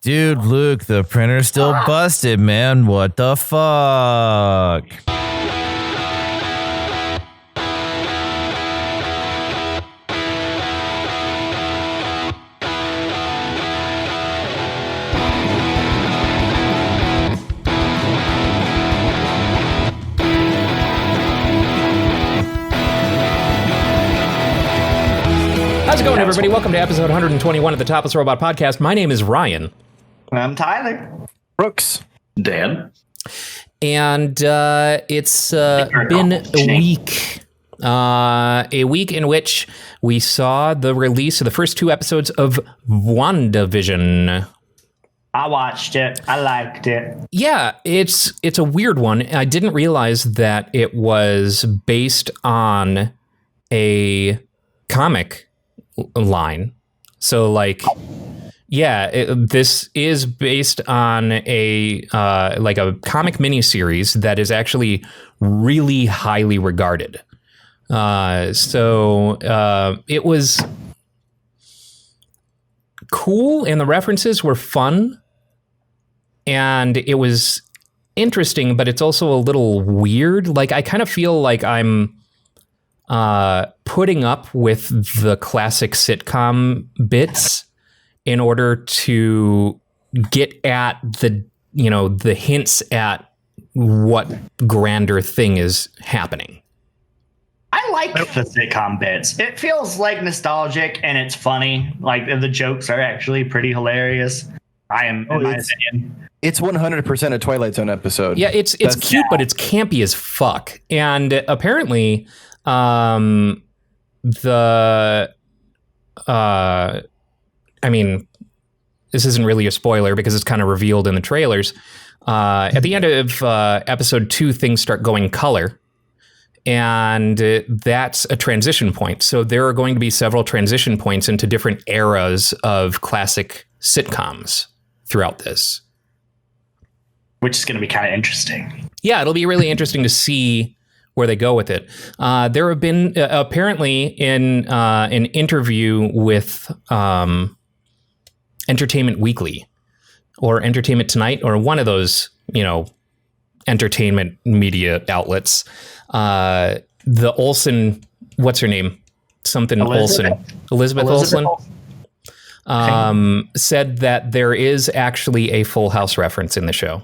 Dude, Luke, the printer's still busted, man. What the fuck? How's it going, everybody? Welcome to episode 121 of the Topless Robot podcast. My name is Ryan. I'm Tyler. Brooks. Dan. And it's been a week in which we saw the release of the first two episodes of Wandavision. I watched it. I liked it. Yeah, it's a weird one. I didn't realize that it was based on a comic line. So, like, yeah, this is based on a comic miniseries that is actually really highly regarded. So it was cool, and the references were fun, and it was interesting, but it's also a little weird. Like, I kind of feel like I'm putting up with the classic sitcom bits in order to get at the hints at what grander thing is happening. I like the sitcom bits. It feels like nostalgic and it's funny. Like, the jokes are actually pretty hilarious. In my opinion. It's 100% a Twilight Zone episode. Yeah, it's cute, but it's campy as fuck. And apparently, this isn't really a spoiler because it's kind of revealed in the trailers. At the end of episode 2, things start going color. And that's a transition point. So there are going to be several transition points into different eras of classic sitcoms throughout this. Which is going to be kind of interesting. Yeah, it'll be really interesting to see where they go with it. There have been apparently in an interview with Entertainment Weekly or Entertainment Tonight or one of those, entertainment media outlets. The Olsen, what's her name? Elizabeth Olsen. Said that there is actually a Full House reference in the show.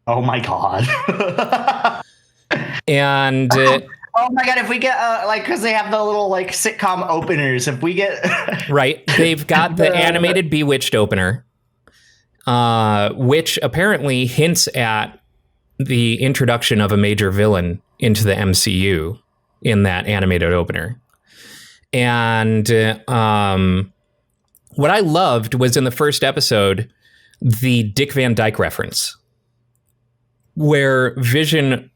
Oh my God. And oh my God, if we get because they have the little sitcom openers, if we get right, they've got the animated Bewitched opener, which apparently hints at the introduction of a major villain into the MCU in that animated opener. And what I loved was in the first episode, the Dick Van Dyke reference, where Vision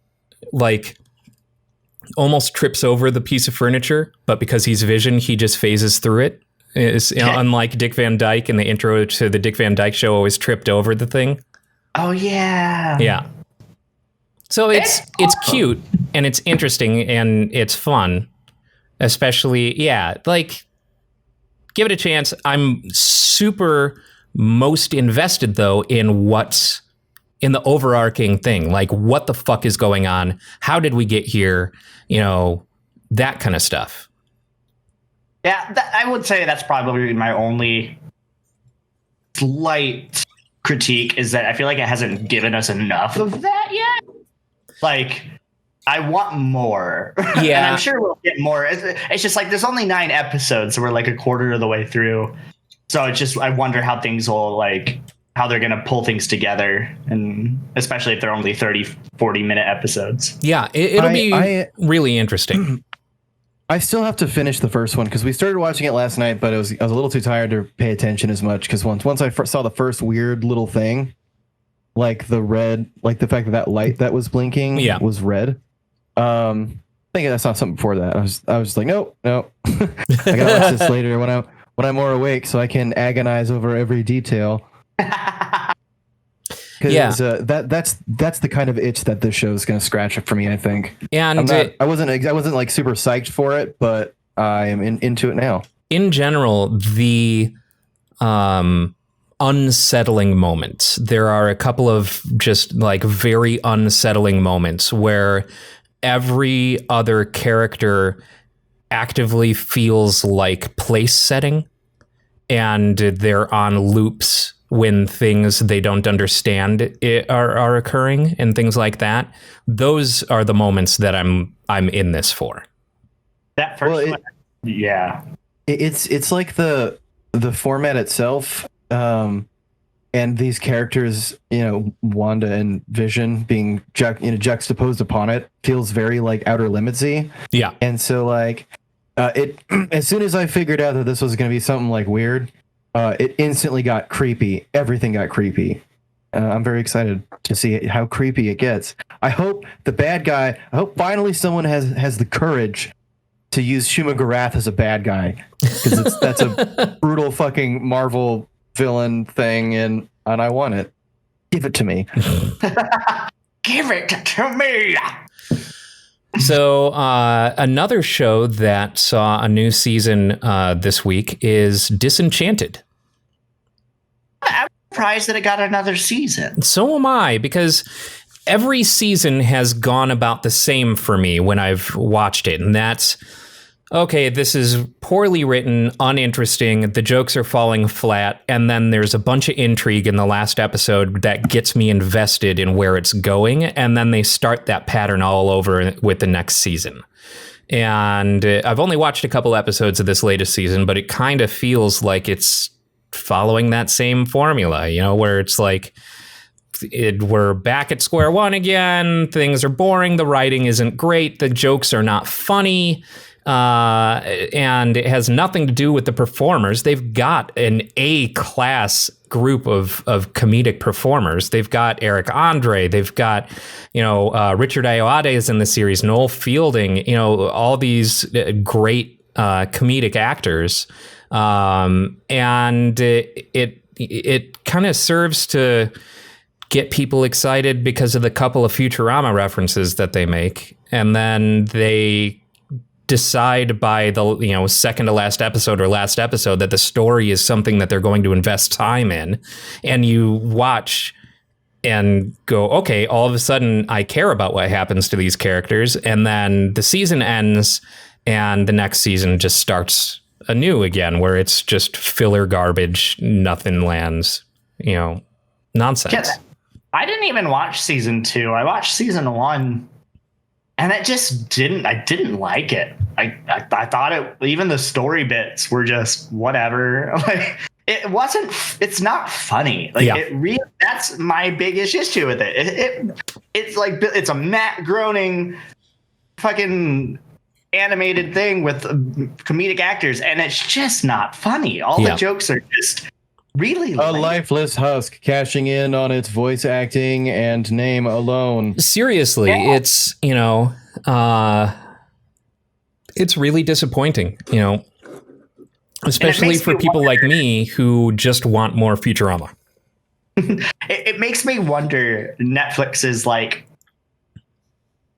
almost trips over the piece of furniture, but because he's Vision, he just phases through it. Unlike Dick Van Dyke in the intro to the Dick Van Dyke Show, always tripped over the thing. Oh yeah. Yeah. So it's cute and it's interesting and it's fun, especially give it a chance. I'm super most invested though in what's in the overarching thing, like what the fuck is going on? How did we get here? That kind of stuff. Yeah, I would say that's probably my only slight critique is that I feel like it hasn't given us enough of that yet. I want more. Yeah. And I'm sure we'll get more. It's just there's only 9 episodes, so we're a quarter of the way through. So it's just, I wonder how things will how they're going to pull things together, and especially if they're only 30-40 minute episodes. Yeah, it'll be really interesting. I still have to finish the first one because we started watching it last night, but I was a little too tired to pay attention as much because once I saw the first weird little thing, the red, the fact that light that was blinking was red. I think I saw something before that. I was like, no. I gotta watch this later when I'm more awake so I can agonize over every detail. Because that's the kind of itch that this show is going to scratch for me, I think. And I wasn't super psyched for it, but I am into it now. In general, the unsettling moments. There are a couple of just like very unsettling moments where every other character actively feels like place setting, and they're on loops when things they don't understand are occurring and things like that. Those are the moments that I'm in this for. That first one, yeah. It's like the format itself, and these characters, Wanda and Vision being juxtaposed upon it feels very like Outer Limitsy. Yeah. And so like as soon as I figured out that this was going to be something like weird, it instantly got creepy. Everything got creepy. I'm very excited to see how creepy it gets. I hope finally someone has the courage to use Shuma Gorath as a bad guy, because that's a brutal fucking Marvel villain thing, and I want it. Give it to me. Give it to me. So another show that saw a new season this week is Disenchanted. I'm surprised that it got another season. So am I, because every season has gone about the same for me when I've watched it. And that's, okay, this is poorly written, uninteresting, the jokes are falling flat, and then there's a bunch of intrigue in the last episode that gets me invested in where it's going, and then they start that pattern all over with the next season. And I've only watched a couple episodes of this latest season, but it kind of feels like it's following that same formula, where it's like, we're back at square one again, things are boring, the writing isn't great, the jokes are not funny, and it has nothing to do with the performers. They've got an A-class group of comedic performers. They've got Eric Andre, they've got Richard Ayoade is in the series, Noel Fielding, all these great comedic actors, and it kind of serves to get people excited because of the couple of Futurama references that they make, and then they decide by the second to last episode or last episode that the story is something that they're going to invest time in, and you watch and go, okay, all of a sudden I care about what happens to these characters, and then the season ends and the next season just starts anew again, where it's just filler garbage, nothing lands, nonsense. Yeah, I didn't even watch season 2. I watched season 1, and it just didn't. I didn't like it. I thought even the story bits were just whatever. Like it wasn't. It's not funny. Like it really. That's my biggest issue with it. It's like it's a Matt Groening fucking animated thing with comedic actors, and it's just not funny. All the jokes are just really lame. A lifeless husk cashing in on its voice acting and name alone. Seriously, it's it's really disappointing, especially for people like me who just want more Futurama. It makes me wonder, Netflix is like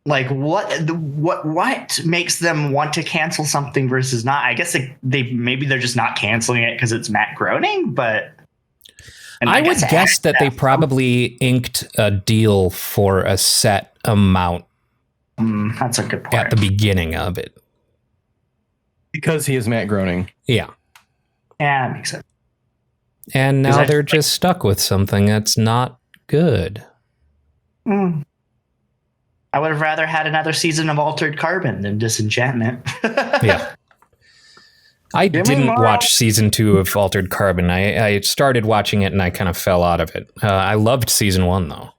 what makes them want to cancel something versus not? I guess they're just not canceling it because it's Matt Groening, but I would guess that they probably inked a deal for a set amount. That's a good point. At the beginning of it. Because he is Matt Groening. Yeah. Yeah, that makes sense. And now they're just stuck with something that's not good. I would have rather had another season of Altered Carbon than Disenchantment. Yeah. I didn't watch season 2 of Altered Carbon. I started watching it and I kind of fell out of it. I loved season 1 though.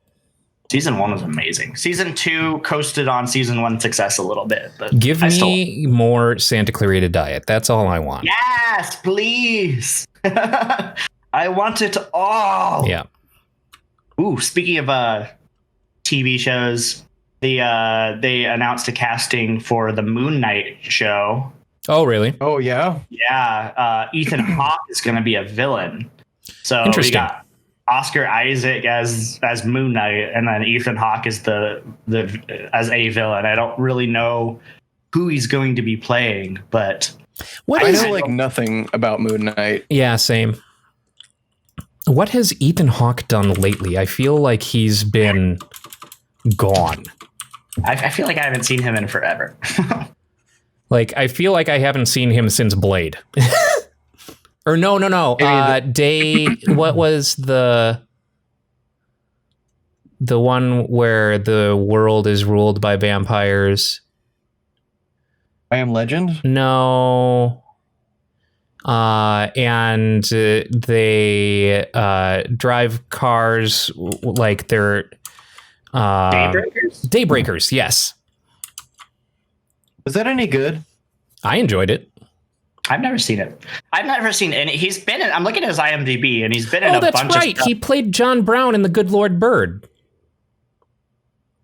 Season 1 was amazing. Season 2 coasted on season 1 success a little bit. But give me more Santa Clarita Diet. That's all I want. Yes, please. I want it all. Yeah. Ooh, speaking of TV shows, they announced a casting for the Moon Knight show. Oh, really? Oh, yeah? Yeah. Ethan Hawke is going to be a villain. So we got Oscar Isaac as Moon Knight, and then Ethan Hawke is as a villain. I don't really know who he's going to be playing, but I know like nothing about Moon Knight. Yeah, same. What has Ethan Hawke done lately? I feel like he's been gone. I feel like I haven't seen him in forever. Like, I feel like I haven't seen him since Blade. Or no. What was the one where the world is ruled by vampires? I Am Legend? No. And they drive cars like they're Daybreakers, yes. Was that any good? I enjoyed it. I've never seen it. I've never seen any. He's been in. I'm looking at his IMDb, and he's been in a bunch of stuff. Oh, that's right. He played John Brown in The Good Lord Bird.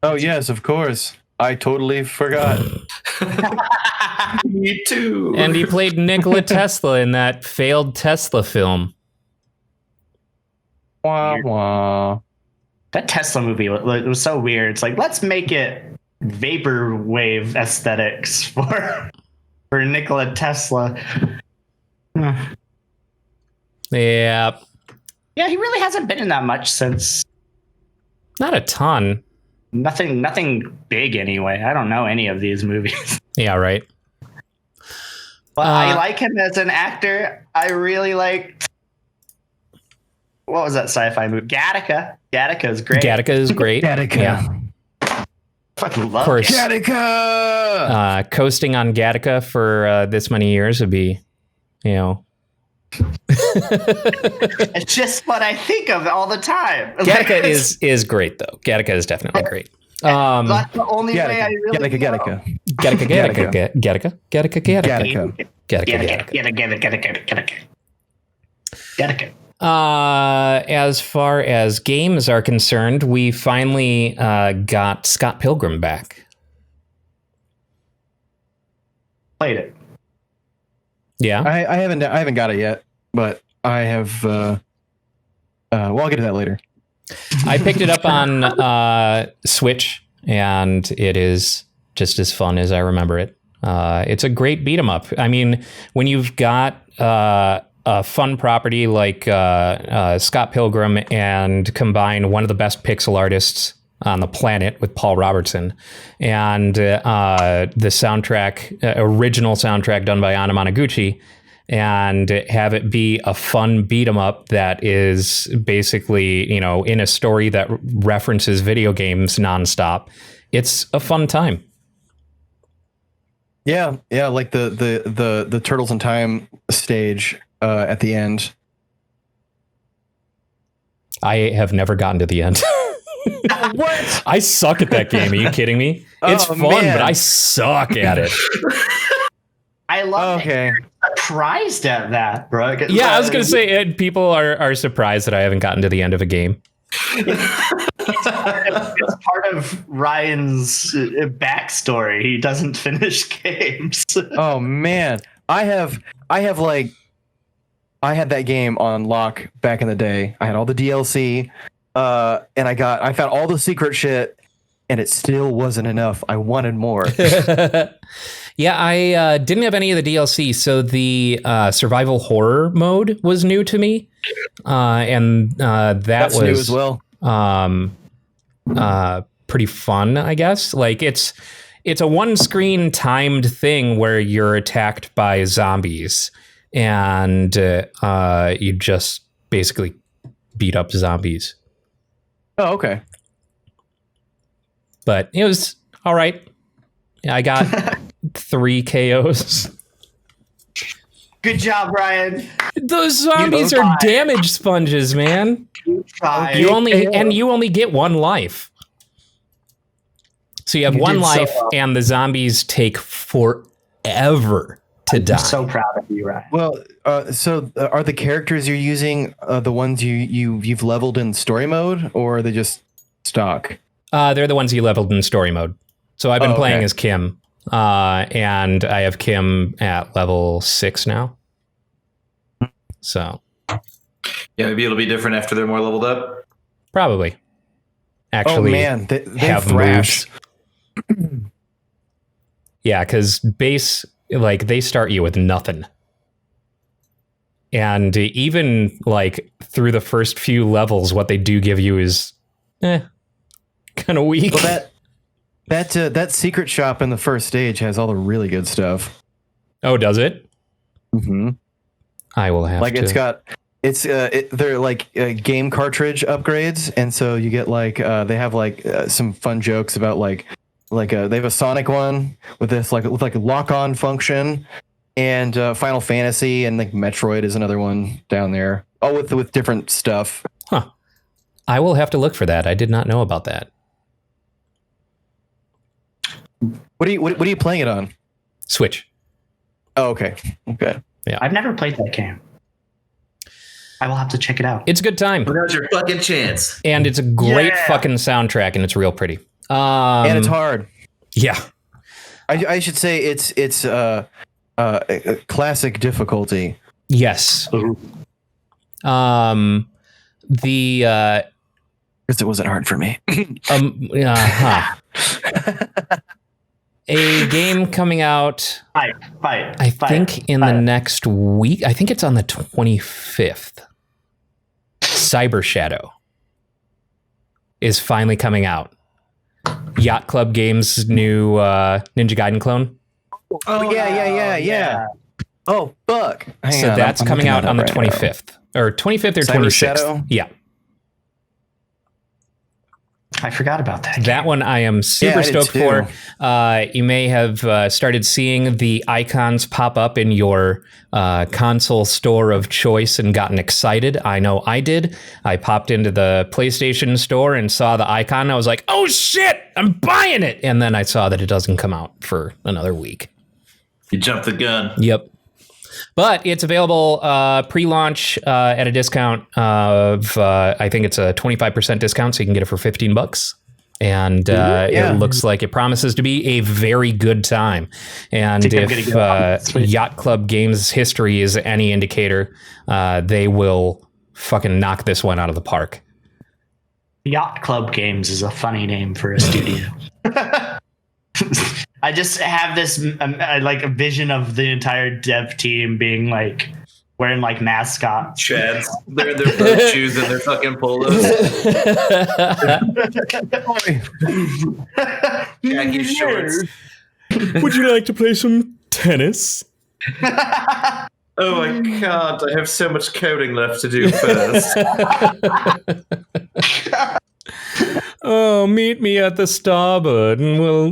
Oh yes, of course. I totally forgot. Me too. And he played Nikola Tesla in that failed Tesla film. Wah wah. That Tesla movie was so weird. It's like, let's make it vaporwave aesthetics for Nikola Tesla. Yeah. Yeah, he really hasn't been in that much since. Not a ton. Nothing big anyway. I don't know any of these movies. Yeah, right. But I like him as an actor. I really like. What was that sci-fi movie? Gattaca. Gattaca is great. Gattaca is great. Gattaca. Yeah. Fucking love Gattaca. Coasting on Gattaca for this many years would be, It's just what I think of all the time. Gattaca is great though. Gattaca is definitely great. That's the only way I really Gattaca. As far as games are concerned, we finally got Scott Pilgrim back. Played it. Yeah, I haven't got it yet, but I have. Well, I'll get to that later. I picked it up on Switch, and it is just as fun as I remember it. It's a great beat 'em up. I mean, when you've got a fun property like Scott Pilgrim and combine one of the best pixel artists on the planet with Paul Robertson and the soundtrack, original soundtrack done by Anna Monoguchi, and have it be a fun beat 'em up that is basically, in a story that references video games nonstop. It's a fun time. Yeah, like the Turtles in Time stage at the end. I have never gotten to the end. What? I suck at that game. Are you kidding me? It's fun, man. But I suck at it. I love it. You're surprised at that, bro. Yeah, I was going to say, people are surprised that I haven't gotten to the end of a game. It's part of Ryan's backstory. He doesn't finish games. Oh man, I had that game on lock back in the day. I had all the DLC, and I found all the secret shit, and it still wasn't enough. I wanted more. Yeah, I didn't have any of the DLC, so the survival horror mode was new to me, and that's was new as well. Pretty fun, I guess. Like it's a one-screen timed thing where you're attacked by zombies, and you just basically beat up zombies. Oh, okay. But it was all right. I got 3 KOs. Good job, Ryan. Those zombies are damage sponges, man. You only get 1 life. So you have 1 life, and the zombies take forever to die. I'm so proud of you, Ryan. Well, so are the characters you're using the ones you've leveled in story mode, or are they just stock? They're the ones you leveled in story mode. So I've been playing as Kim, and I have Kim at level 6 now. So, yeah, maybe it'll be different after they're more leveled up. Probably. Actually, oh man, they have thrash. Yeah, because base, like, they start you with nothing. And even like through the first few levels, what they do give you is kind of weak. Well, that secret shop in the first stage has all the really good stuff. Oh, does it? Mm-hmm. I will have to. They're like game cartridge upgrades, and so you get like they have like some fun jokes about like they have a Sonic one with this like with like a lock-on function, and Final Fantasy and like Metroid is another one down there. Oh, with different stuff. Huh. I will have to look for that. I did not know about that. What are you playing it on? Switch. Oh, okay. Yeah. I've never played that game. I will have to check it out. It's a good time. Now's your fucking chance. And it's a great fucking soundtrack, and it's real pretty. And it's hard. Yeah. I should say it's classic difficulty. Yes. Because it wasn't hard for me. A game coming out, I think in the next week. I think it's on the 25th. Cyber Shadow is finally coming out. Yacht Club Games' new Ninja Gaiden clone. Oh, yeah. Oh, fuck. So that's coming out on the 25th. Or 25th or Cyber 26th. Shadow? Yeah. I forgot about that. That one I am super stoked for. You may have started seeing the icons pop up in your console store of choice and gotten excited. I know I did. I popped into the PlayStation store and saw the icon. I was like, oh shit, I'm buying it. And then I saw that it doesn't come out for another week. You jumped the gun. Yep. But it's available pre-launch at a discount of, I think it's a 25% discount, so you can get it for $15. And it looks like it promises to be a very good time. And if Yacht Club Games history is any indicator, they will fucking knock this one out of the park. Yacht Club Games is a funny name for a studio. I just have this like a vision of the entire dev team being like wearing like mascots. Chads. They're in their bird shoes and their fucking polos. Khaki shorts. Would you like to play some tennis? Oh my god, I have so much coding left to do first. Oh, meet me at the starboard, and we'll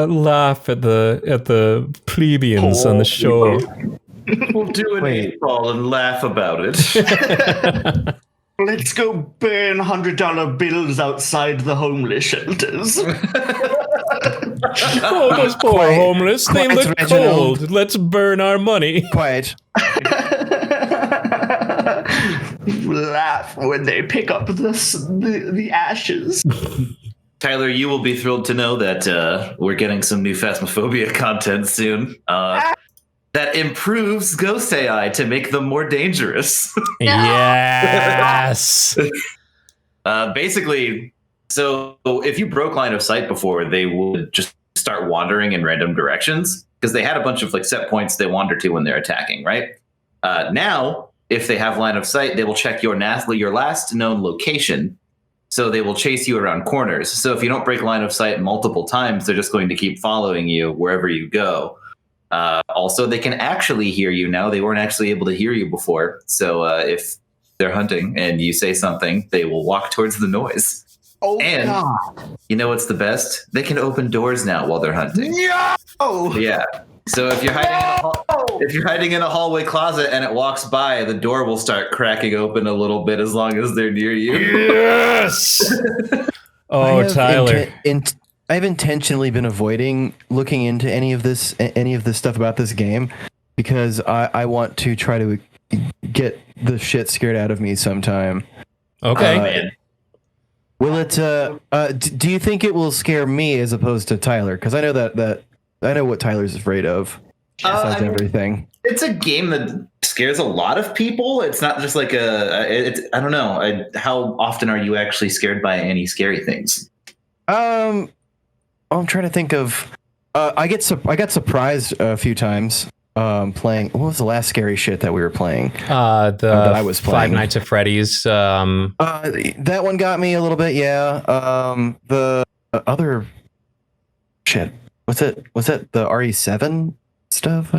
laugh at the plebeians on the shore. We'll do an 8-ball and laugh about it. Let's go burn $100 bills outside the homeless shelters. Oh, those poor homeless. They look cold. Let's burn our money. Quiet. Laugh when they pick up the ashes. Tyler, you will be thrilled to know that we're getting some new Phasmophobia content soon. That improves ghost AI to make them more dangerous. Yes. Basically, so if you broke line of sight before, they would just start wandering in random directions because they had a bunch of like set points they wander to when they're attacking, right? Now, if they have line of sight, they will check your last known location. So they will chase you around corners. So if you don't break line of sight multiple times, they're just going to keep following you wherever you go. Also, they can actually hear you now. They weren't actually able to hear you before. So if they're hunting and you say something, they will walk towards the noise. Oh, and God. You know what's the best? They can open doors now while they're hunting. No! Yeah. So if you're hiding in a hallway closet and it walks by, the door will start cracking open a little bit as long as they're near you. Yes. Oh, Tyler. I've intentionally been avoiding looking into any of this stuff about this game because I want to try to get the shit scared out of me sometime. Okay. Will it? Do you think it will scare me as opposed to Tyler? Because I know that I know what Tyler's afraid of. Besides everything, it's a game that scares a lot of people. It's not just like I don't know. How often are you actually scared by any scary things? I'm trying to think of. I got surprised a few times playing. What was the last scary shit that we were playing? That I was playing. Five Nights at Freddy's. That one got me a little bit. Yeah. The other shit. Was it the RE7 stuff?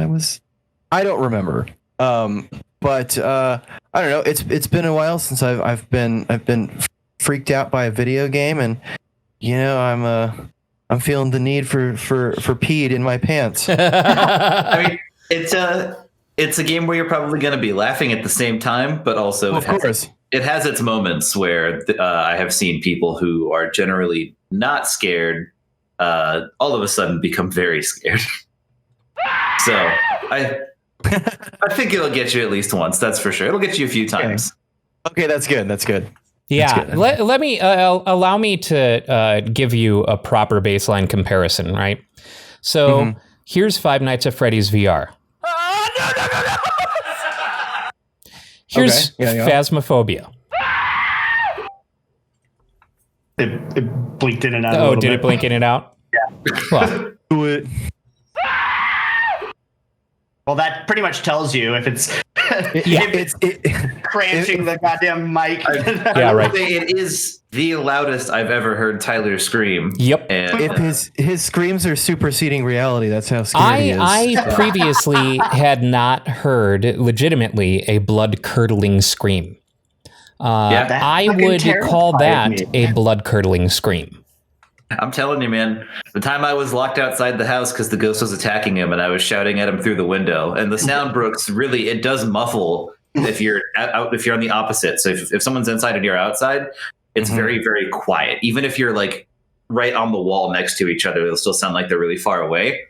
I don't remember. But I don't know. It's been a while since I've been freaked out by a video game, and I'm feeling the need for peed in my pants. I mean, it's a game where you're probably going to be laughing at the same time, but also it has its moments where I have seen people who are generally not scared all of a sudden become very scared. So I think it'll get you at least once. That's for sure. It'll get you a few times. Okay, that's good. Yeah, let me allow me to give you a proper baseline comparison, right? So here's Five Nights at Freddy's VR. No. Here's Phasmophobia. It blinked in and out. Oh, did it blink in and out? Yeah. Well, Do it. Well, that pretty much tells you if it's cranching the goddamn mic. Yeah, right. It is the loudest I've ever heard Tyler scream. Yep. And If his screams are superseding reality, that's how scary he is. I previously had not heard legitimately a blood-curdling scream. I would call that a blood-curdling scream. I'm telling you, man, the time I was locked outside the house because the ghost was attacking him and I was shouting at him through the window, and the sound, Brooks, really, it does muffle if you're out, if you're on the opposite. So if someone's inside and you're outside, it's very, very quiet. Even if you're like right on the wall next to each other, it'll still sound like they're really far away.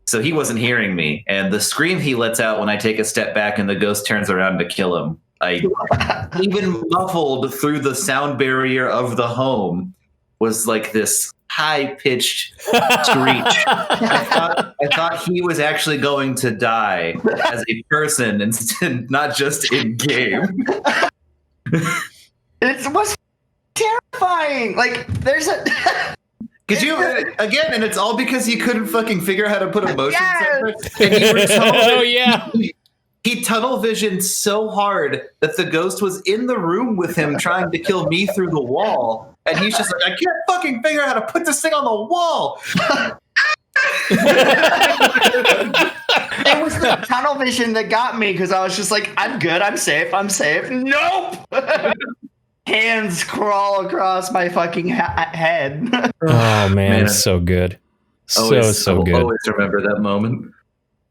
So he wasn't hearing me. And the scream he lets out when I take a step back and the ghost turns around to kill him, even muffled through the sound barrier of the home, was like this high-pitched screech. I thought he was actually going to die as a person instead, not just in game. It was terrifying. Like, there's a... Could you again? And it's all because you couldn't fucking figure out how to put emotions in it. And you were Oh yeah. He tunnel visioned so hard that the ghost was in the room with him trying to kill me through the wall. And he's just like, I can't fucking figure out how to put this thing on the wall. It was the tunnel vision that got me, because I was just like, I'm good, I'm safe. Nope. Hands crawl across my fucking head. Oh man, it's so good. So good. Always remember that moment.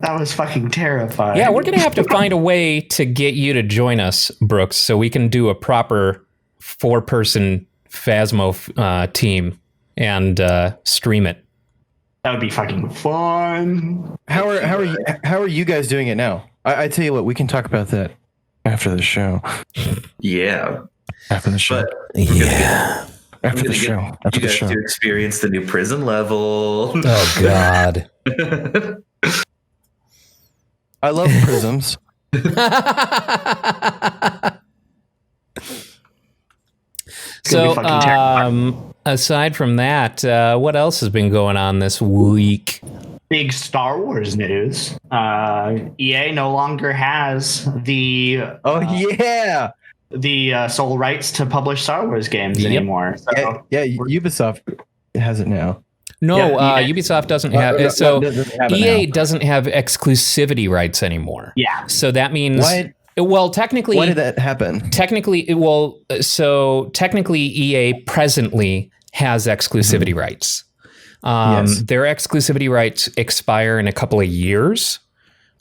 That was fucking terrifying. Yeah, we're gonna have to find a way to get you to join us, Brooks, so we can do a proper 4-person Phasmo team and stream it. That would be fucking fun. How are you guys doing it now? I tell you what, we can talk about that after the show. Yeah. After the show. After the show. After the show. To experience the new prison level. Oh God. I love prisms. So, aside from that, what else has been going on this week? Big Star Wars news. EA no longer has the sole rights to publish Star Wars games anymore. So Ubisoft has it now. No, Ubisoft doesn't have it. So EA doesn't have exclusivity rights anymore. Yeah. So that means... Well, technically... Why did that happen? Technically EA presently has exclusivity rights. Their exclusivity rights expire in a couple of years,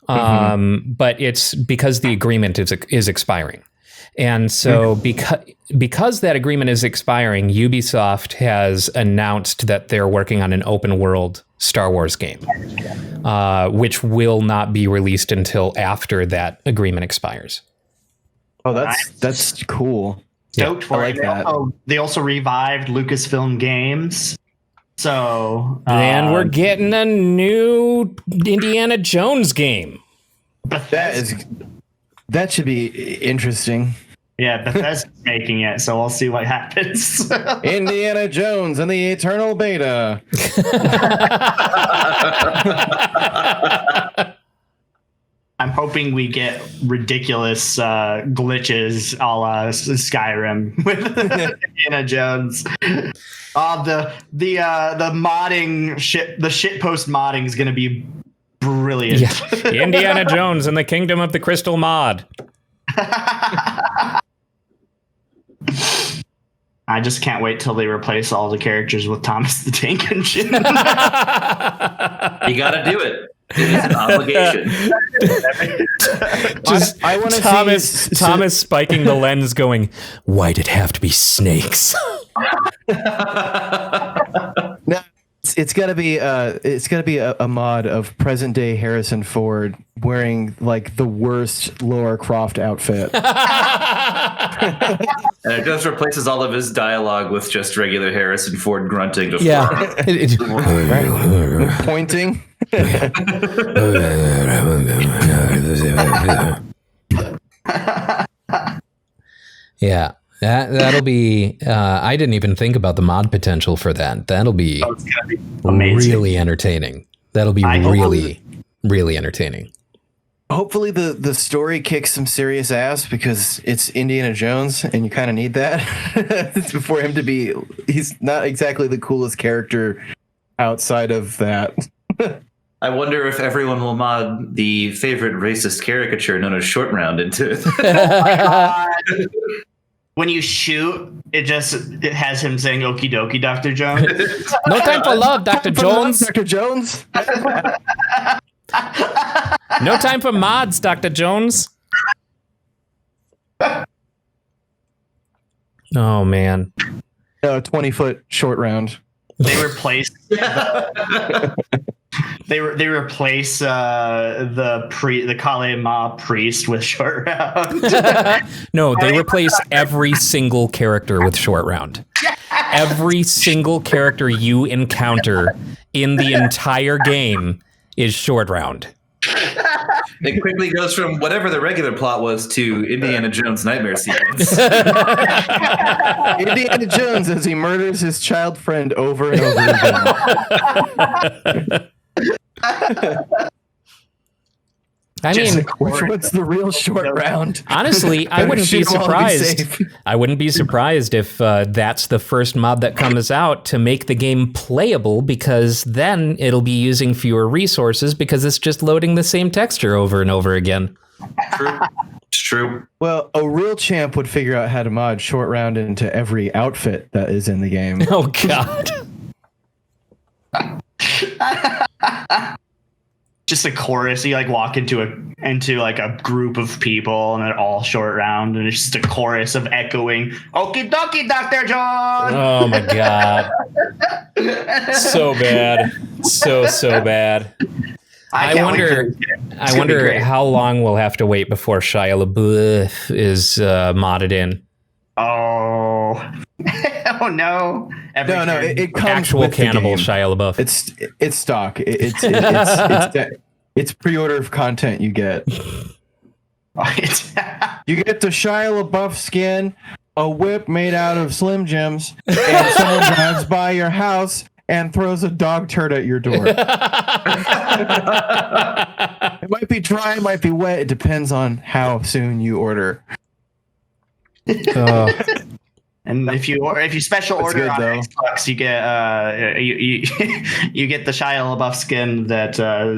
but it's because the agreement is expiring. And so because that agreement is expiring, Ubisoft has announced that they're working on an open world Star Wars game, which will not be released until after that agreement expires. Oh, that's cool. Stoked for it. They also revived Lucasfilm Games. So and we're getting a new Indiana Jones game. That should be interesting. Yeah, Bethesda's making it, so we'll see what happens. Indiana Jones and the Eternal Beta. hoping we get ridiculous glitches a la Skyrim with Indiana Jones. The modding shit, the shitpost modding is going to be brilliant. Yeah. Indiana Jones and the Kingdom of the Crystal Mod. I just can't wait till they replace all the characters with Thomas the Tank Engine. You got to do it. It is an obligation. Just I want to see Thomas spiking the lens, going, "Why'd it have to be snakes?" No, it's gotta be a mod of present day Harrison Ford wearing like the worst Lara Croft outfit. And it just replaces all of his dialogue with just regular Harrison Ford grunting. Just Pointing. Yeah, that'll be. I didn't even think about the mod potential for that. That'll be, It's gonna be amazing. really entertaining. That'll be really entertaining. Hopefully the story kicks some serious ass because it's Indiana Jones and you kind of need that. It's for him to be. He's not exactly the coolest character outside of that. I wonder if everyone will mod the favorite racist caricature known as Short Round into it. When you shoot, it has him saying "Okie dokie, Dr. Jones." No time for love, Dr. Jones. Dr. Jones. No time for mods, Dr. Jones. Oh man. 20-foot short round. They replace they replace the Kale Ma priest with Short Round. No, they replace every single character with Short Round. Every single character you encounter in the entire game is Short Round. It quickly goes from whatever the regular plot was to Indiana Jones' nightmare sequence. Indiana Jones as he murders his child friend over and over again. I mean, Which one's the real short round? honestly, I wouldn't be surprised. I wouldn't be surprised if that's the first mod that comes out to make the game playable, because then it'll be using fewer resources because it's just loading the same texture over and over again. True. It's true. Well, a real champ would figure out how to mod short round into every outfit that is in the game. Oh God. Just a chorus. You like walk into like a group of people and they're all Short Round, and it's just a chorus of echoing "Okie dokie, Dr. Jones." Oh my God. So bad. So bad. I can't wait wonder for it. It's gonna be great. how long we'll have to wait before Shia LaBeouf is modded in. Oh. Oh no. No, it comes Actual with the cannibal game. Shia LaBeouf. It's stock. It's pre-order of content you get. You get the Shia LaBeouf skin, a whip made out of Slim Jims, and someone drives by your house and throws a dog turd at your door. It might be dry, it might be wet. It depends on how soon you order. And if you special order good, on though. Xbox, you get you get the Shia LaBeouf skin that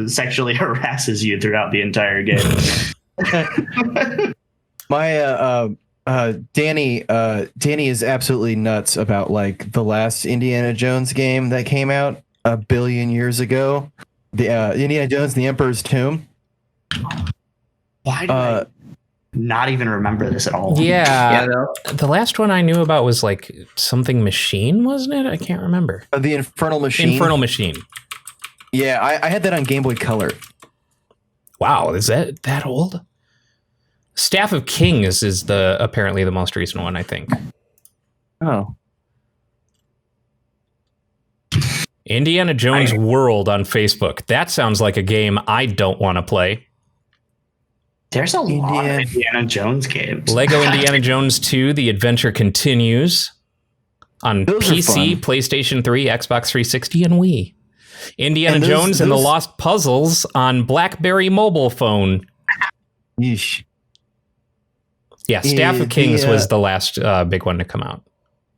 sexually harasses you throughout the entire game. My Danny is absolutely nuts about like the last Indiana Jones game that came out 1 billion years ago. The Indiana Jones and the Emperor's Tomb. Why do I not even remember this at all? Yeah. no. The last one I knew about was like something machine, wasn't it? I can't remember. The Infernal Machine. Infernal Machine. Yeah, I had that on Game Boy Color. Wow, is that old? Staff of Kings is apparently the most recent one, I think. Oh. Indiana Jones World on Facebook. That sounds like a game I don't want to play. There's a lot of Indiana Jones games. Lego Indiana Jones 2, The Adventure Continues on Those are PC, fun. PlayStation 3, Xbox 360, and Wii. Indiana And Jones and the those- Lost Puzzles on BlackBerry mobile phone. Yeesh. Yeah, Staff of Kings was the last big one to come out.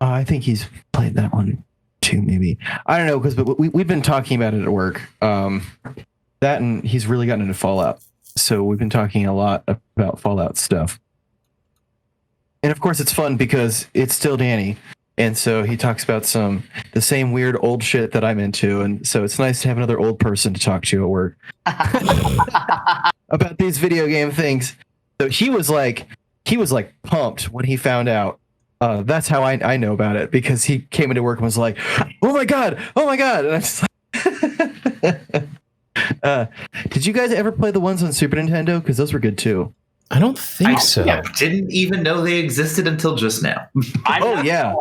I think he's played that one too, maybe. I don't know, because we've been talking about it at work. That and he's really gotten into Fallout. So we've been talking a lot about Fallout stuff. And of course, it's fun because it's still Danny. And so he talks about the same weird old shit that I'm into. And so it's nice to have another old person to talk to at work about these video game things. So he was like pumped when he found out. That's how I know about it, because he came into work and was like, oh my God. And I'm just like, did you guys ever play the ones on Super Nintendo? Because those were good too. I don't think so. I didn't even know they existed until just now. Yeah,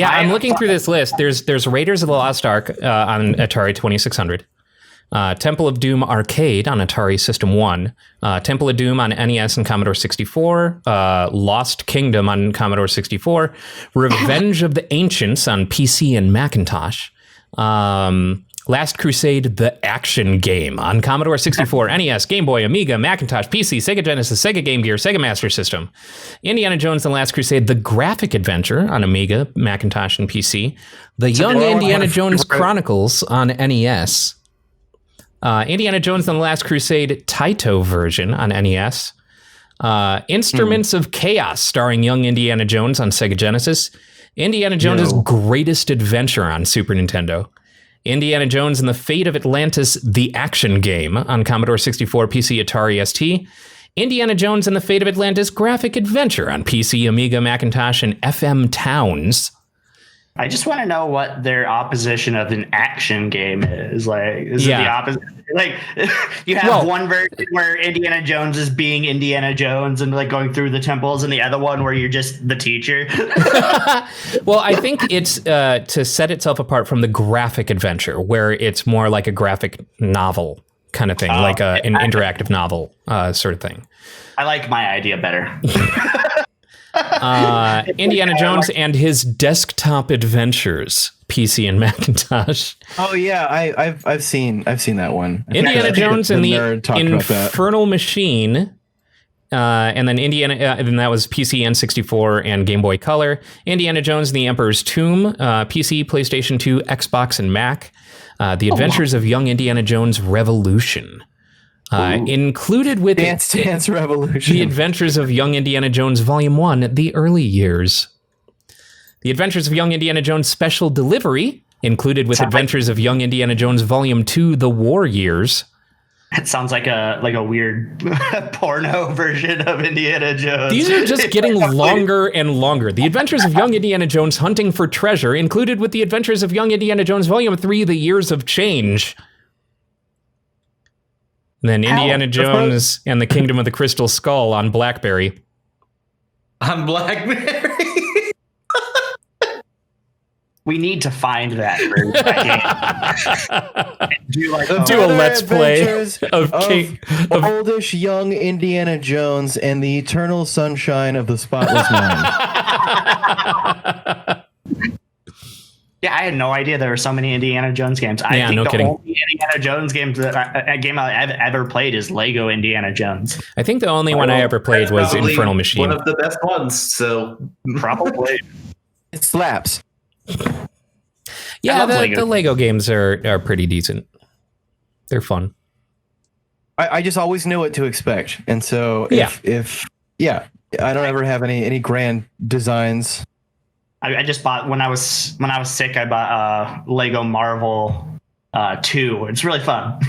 I'm looking through this list. There's Raiders of the Lost Ark on Atari 2600. Temple of Doom Arcade on Atari System 1, Temple of Doom on NES and Commodore 64, Lost Kingdom on Commodore 64, Revenge of the Ancients on PC and Macintosh, Last Crusade, the action game on Commodore 64, NES, Game Boy, Amiga, Macintosh, PC, Sega Genesis, Sega Game Gear, Sega Master System, Indiana Jones and the Last Crusade, the graphic adventure on Amiga, Macintosh, and PC, the Young Indiana Jones Chronicles on NES, Indiana Jones and the Last Crusade Taito version on NES. Instruments of Chaos starring young Indiana Jones on Sega Genesis. Indiana Jones' Greatest Adventure on Super Nintendo. Indiana Jones and the Fate of Atlantis, the action game on Commodore 64, PC, Atari ST. Indiana Jones and the Fate of Atlantis graphic adventure on PC, Amiga, Macintosh, and FM Towns. I just want to know what their opposition of an action game is. Like, is it the opposite? Like, you have one version where Indiana Jones is being Indiana Jones and like going through the temples, and the other one where you're just the teacher. Well, I think it's to set itself apart from the graphic adventure, where it's more like a graphic novel kind of thing, like an interactive novel sort of thing. I like my idea better. Indiana Jones and his desktop adventures, PC and Macintosh. Oh yeah, I've seen that one. Indiana Jones and the Infernal Machine, and then and that was PC, N64, and Game Boy Color. Indiana Jones and the Emperor's Tomb, PC, PlayStation 2, Xbox, and Mac. The Adventures of Young Indiana Jones Revolution. Included with Dance Revolution. The Adventures of Young Indiana Jones Volume 1, The Early Years. The Adventures of Young Indiana Jones Special Delivery, included with Adventures of Young Indiana Jones Volume 2, The War Years. It sounds like a weird porno version of Indiana Jones. These are just getting longer and longer. The Adventures of Young Indiana Jones Hunting for Treasure, included with The Adventures of Young Indiana Jones Volume 3, The Years of Change. And then Indiana Jones and the Kingdom of the Crystal Skull on BlackBerry. On BlackBerry? We need to find that do a let's play of oldish young Indiana Jones and the eternal sunshine of the spotless mind. Yeah, I had no idea there were so many Indiana Jones games. I think the only Indiana Jones game I've ever played is Lego Indiana Jones. I think the only one I ever played was Infernal Machine. One of the best ones, so probably. It slaps. Yeah, the Lego games are pretty decent. They're fun. I just always know what to expect. And so if I don't ever have any grand designs. I just bought when I was sick. I bought Lego Marvel 2. It's really fun.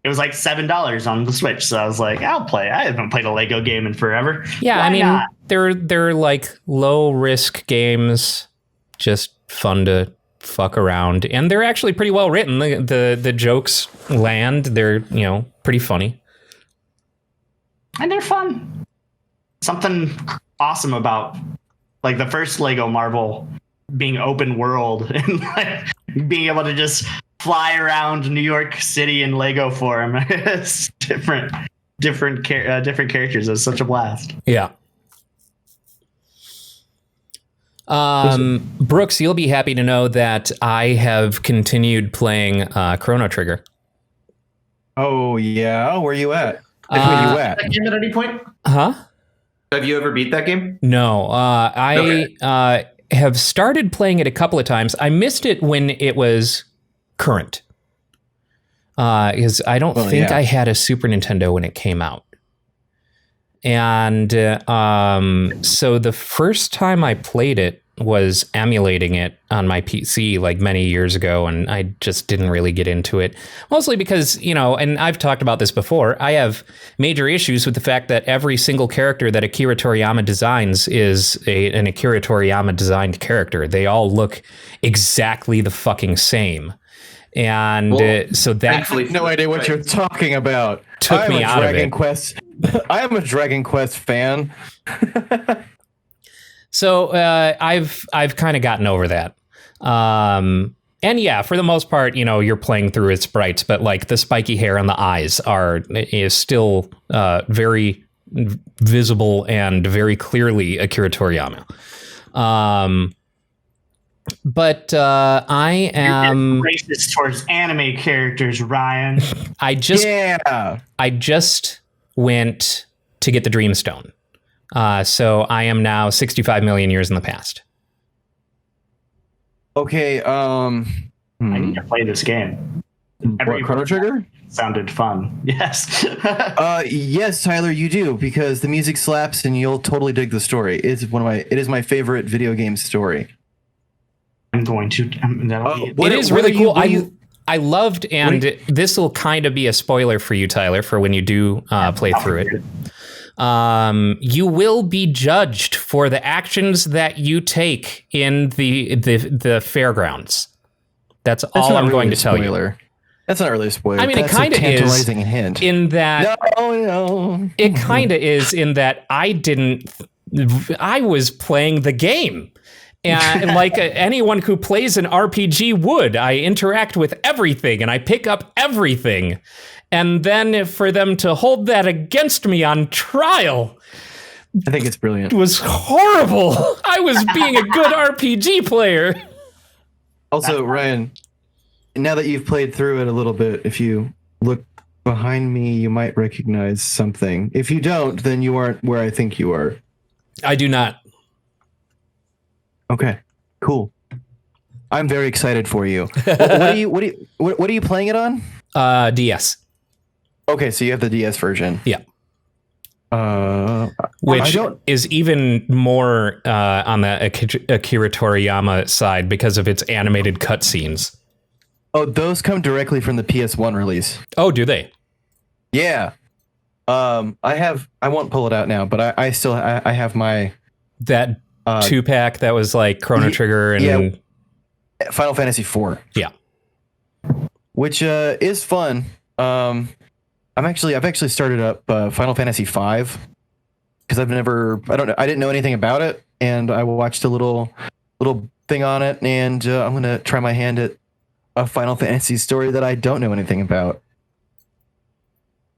It was like $7 on the Switch, so I was like, I'll play. I haven't played a Lego game in forever. Yeah, why not? They're like low risk games, just fun to fuck around, and they're actually pretty well written. The jokes land. They're pretty funny, and they're fun. Something awesome about. Like the first Lego Marvel being open world and like being able to just fly around New York City in Lego form. It's different characters. It's such a blast. Yeah. Brooks, you'll be happy to know that I have continued playing Chrono Trigger. Oh yeah, where are you at? Where you at? That game at any point? Huh? Have you ever beat that game? No. I have started playing it a couple of times. I missed it when it was current. Because I don't think I had a Super Nintendo when it came out. And so the first time I played it was emulating it on my PC like many years ago, and I just didn't really get into it. Mostly because, and I've talked about this before, I have major issues with the fact that every single character that Akira Toriyama designs is an Akira Toriyama designed character. They all look exactly the fucking same. And so that... I have no idea what you're talking about. Took me out of it. I am a Dragon Quest fan. So I've kind of gotten over that. And yeah, for the most part, you're playing through its sprites, but like the spiky hair on the eyes is still very visible and very clearly Akira Toriyama. But I am racist towards anime characters, Ryan. I just went to get the Dreamstone. So I am now 65 million years in the past. Okay. I need to play this game. Chrono Trigger? Sounded fun. Yes. Yes, Tyler, you do, because the music slaps and you'll totally dig the story. It is my favorite video game story. I'm going to. It is really cool. I loved, and this will kind of be a spoiler for you, Tyler, for when you do play through it. You will be judged for the actions that you take in the fairgrounds. That's all I'm going to tell you. That's not really a spoiler. I mean, that's it kind of is hint. In that. No. It kind of is in that I was playing the game. And like anyone who plays an RPG would, I interact with everything and I pick up everything. And then for them to hold that against me on trial, I think it's brilliant. It was horrible. I was being a good RPG player. Also, Ryan, now that you've played through it a little bit, if you look behind me, you might recognize something. If you don't, then you aren't where I think you are. I do not. Okay, cool. I'm very excited for you. What are you playing it on? DS. Okay, so you have the DS version. Yeah. Which is even more on the Akira Toriyama side because of its animated cutscenes. Oh, those come directly from the PS1 release. Oh, do they? Yeah. I won't pull it out now, but I still have my that 2-pack that was like Chrono Trigger and Final Fantasy IV. Yeah. Which is fun. I've actually started up Final Fantasy V because I didn't know anything about it, and I watched a little thing on it, and I'm gonna try my hand at a Final Fantasy story that I don't know anything about.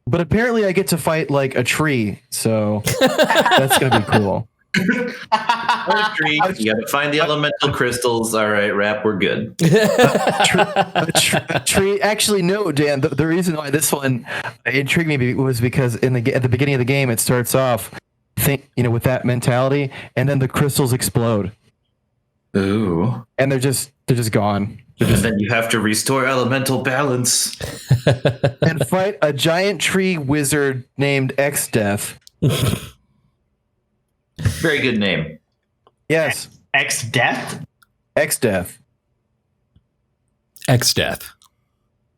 But apparently I get to fight like a tree, so that's gonna be cool. You gotta find the elemental crystals. All right, Rap, we're good. Tree. Actually, no, Dan. The reason why this one intrigued me was because at the beginning of the game, it starts off, with that mentality, and then the crystals explode. Ooh. And they're just gone. And then you have to restore elemental balance and fight a giant tree wizard named X-Death. Very good name. Yes. X-Death? X-Death. X-Death.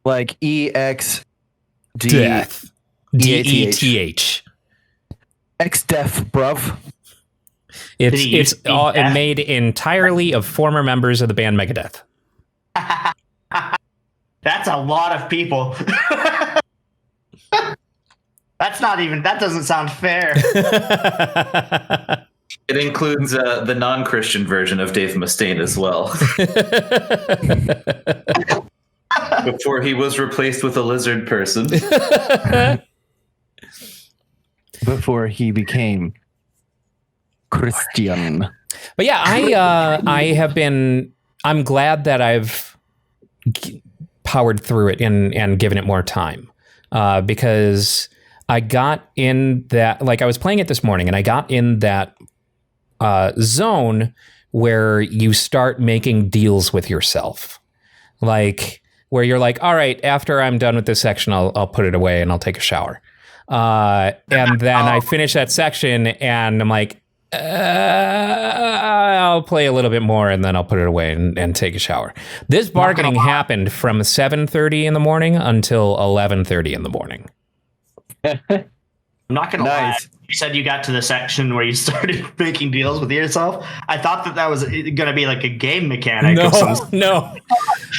Like E-X... Death. D-E-T-H. X-Death, bruv. It's made entirely of former members of the band Megadeth. That's a lot of people. That doesn't sound fair. It includes the non-Christian version of Dave Mustaine as well. Before he was replaced with a lizard person. Before he became Christian. But yeah, I'm glad that I've powered through it and given it more time. Because I got in that, like I was playing it this morning and I got in that zone where you start making deals with yourself. Like where you're like, all right, after I'm done with this section, I'll put it away and I'll take a shower. And then I finish that section and I'm like, I'll play a little bit more and then I'll put it away and take a shower. This bargaining happened from 7:30 in the morning until 11:30 in the morning. I'm not gonna lie. You said you got to the section where you started making deals with yourself. I thought that was gonna be like a game mechanic. No.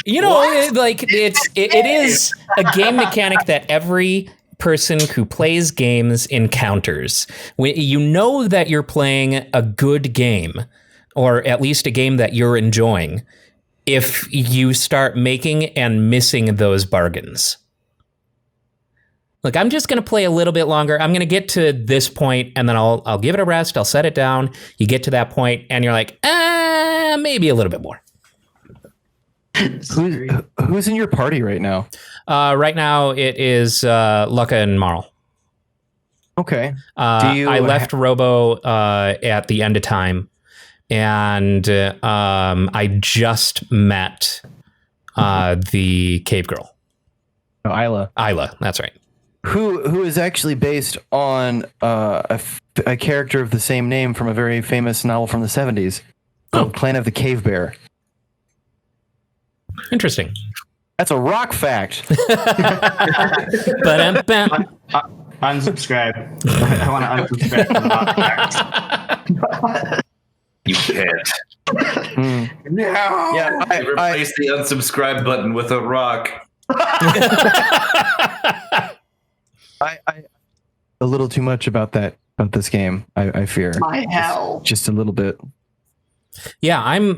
You know, like it is a game mechanic that every person who plays games encounters. You know that you're playing a good game, or at least a game that you're enjoying, if you start making and missing those bargains. Look, I'm just going to play a little bit longer. I'm going to get to this point and then I'll give it a rest. I'll set it down. You get to that point and you're like, maybe a little bit more. Who's in your party right now? Right now it is Lucca and Marl. Okay. I left Robo at the end of time, and I just met the cave girl. Oh, Isla. Isla, that's right. Who is actually based on a character of the same name from a very famous novel from the 70s, called Clan of the Cave Bear. Interesting. That's a rock fact. Unsubscribe. I want to unsubscribe from rock facts. You can't. No. Yeah, I replace the unsubscribe button with a rock. I a little too much about this game. I fear. My hell. Just a little bit. Yeah, I'm